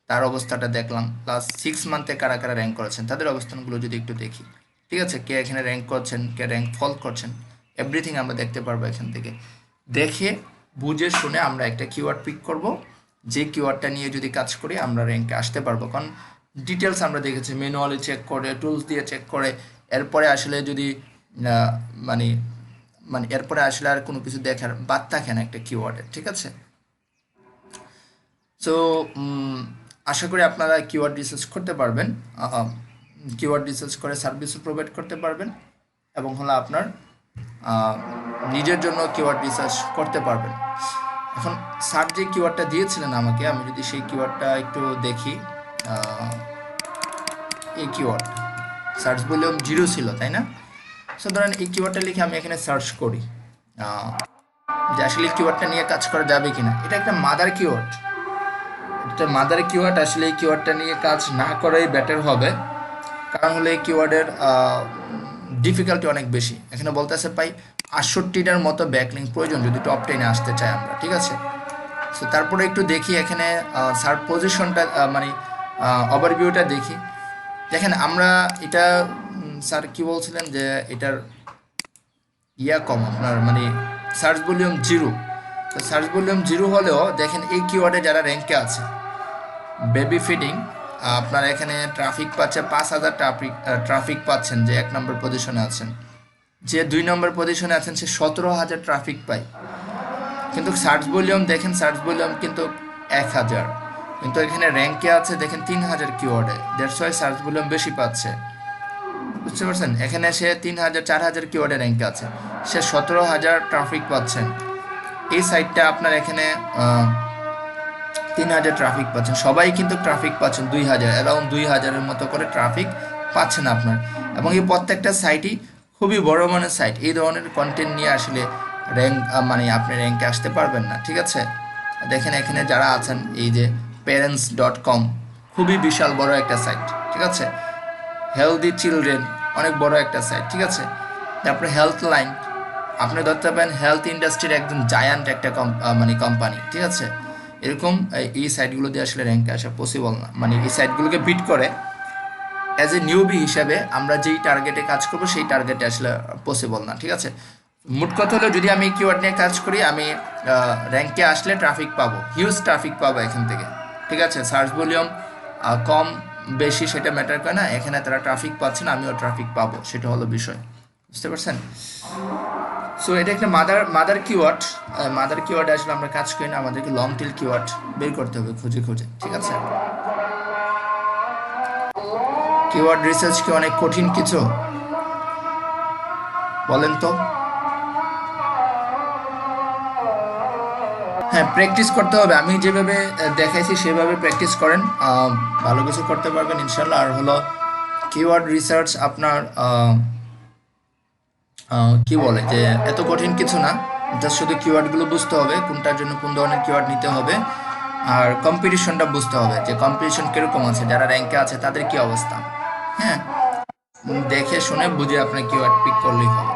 তার অবস্থাটা দেখলাম, লাস্ট 6 মান্থে কারা কারা র্যাঙ্ক করেছেন তাদের অবস্থানগুলো যদি একটু দেখি, ঠিক আছে, কে এখানে র্যাঙ্ক করছেন, কে র্যাঙ্ক ফল করছেন, এভরিথিং আমরা দেখতে পারবো এখান থেকে। দেখে বুঝে শুনে আমরা একটা কিওয়ার্ড পিক করব, যে কিওয়ার্ডটা নিয়ে যদি কাজ করি আমরা র্যাঙ্কে আসতে পারবো, কারণ ডিটেলস আমরা দেখেছি ম্যানুয়ালি চেক করে, টুলস দিয়ে চেক করে, এরপরে আসলে যদি মানে এরপরে আসলে আর কোনো কিছু দেখার বাদ থাকে না একটা কিওয়ার্ডের, ঠিক আছে। সো আশা করি আপনারা কিওয়ার্ড রিসার্চ করতে পারবেন, কিওয়ার্ড রিসার্চ করে সার্ভিসও প্রোভাইড করতে পারবেন, এবং হলো আপনার নিজের জন্য কিওয়ার্ড রিসার্চ করতে পারবেন। এখন স্যার যে কিওয়ার্ডটা দিয়েছিলেন আমাকে, আমি যদি সেই কিওয়ার্ডটা একটু দেখি, এই কিওয়ার্ড সার্চ ভলিউম 0 ছিল, তাই না। সো ধরেন এই কিওয়ার্ডটা লিখে আমি এখানে সার্চ করি যে আসলে কিওয়ার্ডটা নিয়ে কাজ করা যাবে কিনা। এটা একটা মাদার কিওয়ার্ড, এটা মাদার কিওয়ার্ড, আসলে এই কিওয়ার্ডটা নিয়ে কাজ না করাই বেটার হবে, কারণ হলো এই কিওয়ার্ডের ডিফিকাল্টি অনেক বেশি। এখানে বলতেছে প্রায় 68টার মতো ব্যাকলিং প্রয়োজন যদি টপ 10-এ আসতে চাই আমরা, ঠিক আছে। সো তারপরে একটু দেখি এখানে সার্চ পজিশনটা, মানে ওভারভিউটা দেখি। দেখেন আমরা এটা স্যার কি বলছিলেন যে এটার কম আপনার, মানে সার্চ ভলিউম 0, তো সার্চ ভলিউম 0 হলেও দেখেন এই কিওয়ার্ডে যারা র্যাঙ্কে আছে, বেবি ফিডিং, আপনার এখানে ট্রাফিক পাচ্ছে 5000 ট্রাফিক পাচ্ছেন, যে 1 নম্বর পজিশনে আছেন, যে 2 নম্বর পজিশনে আছেন সে 17000 ট্রাফিক পায়, কিন্তু সার্চ ভলিউম দেখেন, সার্চ ভলিউম কিন্তু 1000, কিন্তু এখানে র্যাঙ্কে আছে দেখেন 3000 কিওয়ার্ডে, দ্যাটস ওয়াই সার্চ ভলিউম বেশি পাচ্ছে, বুঝতে পারছেন। এখানে সে 3000 4000 কিওয়ার্ডে র্যাঙ্কে আছে, সে 17000 ট্রাফিক পাচ্ছেন। এই সাইটটা আপনার এখানে 3000 ট্রাফিক পাচ্ছেন, সবাই কিন্তু ট্রাফিক পাচ্ছেন 2000, অ্যারাউন্ড 2000-এর মতো করে ট্রাফিক পাচ্ছেন আপনার, এবং এই প্রত্যেকটা সাইটই খুবই বড় মানের সাইট। এই ধরনের কন্টেন্ট নিয়ে আসলে র্যাঙ্ক, মানে আপনি র্যাঙ্কে আসতে পারবেন না, ঠিক আছে। দেখেন এখানে যারা আছেন, এই যে parents.com খুবই বিশাল বড় একটা সাইট, ঠিক আছে। হেলদি চিলড্রেন অনেক বড় একটা সাইট, ঠিক আছে। তারপরে হেলথ লাইন, আপনি ধরতে পারেন হেলথ ইন্ডাস্ট্রির একদম জায়ান্ট একটা মানে কোম্পানি, ঠিক আছে। এরকম এই সাইটগুলো দিয়ে আসলে র্যাঙ্কে আসা পসিবল না, মানে এই সাইটগুলোকে বিট করে অ্যাজ এ নিউবি হিসাবে আমরা যেই টার্গেটে কাজ করবো সেই টার্গেটে আসলে পসিবল না, ঠিক আছে। মোট কথা হলো যদি আমি কিওয়ার্ড নিয়ে কাজ করি আমি র্যাঙ্কে আসলে ট্রাফিক পাবো, হিউজ ট্রাফিক পাবো এখান থেকে, ঠিক আছে। সার্চ ভলিউম কম বেশি সেটা ম্যাটার করে না, এখানে তারা ট্রাফিক পাচ্ছে না, আমিও ট্রাফিক পাবো, সেটা হলো বিষয়, বুঝতে পারছেন। সো এটা একটা মাদার কিওয়ার্ড। মাদার কিওয়ার্ডে আসলে আমরা কাজ করি না, আমাদেরকে লং টেল কিওয়ার্ড বের করতে হবে খুঁজে খুঁজে, ঠিক আছে। কিওয়ার্ড রিসার্চ কি অনেক কঠিন কিছু বলেন তো? হ্যাঁ, প্র্যাকটিস করতে হবে, আমি যেভাবে দেখাইছি সেভাবে প্র্যাকটিস করেন, ভালো কিছু করতে পারবেন ইনশাল্লাহ। আর হলো কিওয়ার্ড রিসার্চ আপনার কি বলে যে এত কঠিন কিছু না, জাস্ট শুধু কিওয়ার্ডগুলো বুঝতে হবে কোনটার জন্য কোন ধরনের কিওয়ার্ড নিতে হবে, আর কম্পিটিশনটা বুঝতে হবে যে কম্পিটিশন কিরকম আছে, যারা র্যাঙ্কে আছে তাদের কি অবস্থা। হ্যাঁ, দেখে শুনে বুঝে আপনার কিওয়ার্ড পিক করলেই হবে।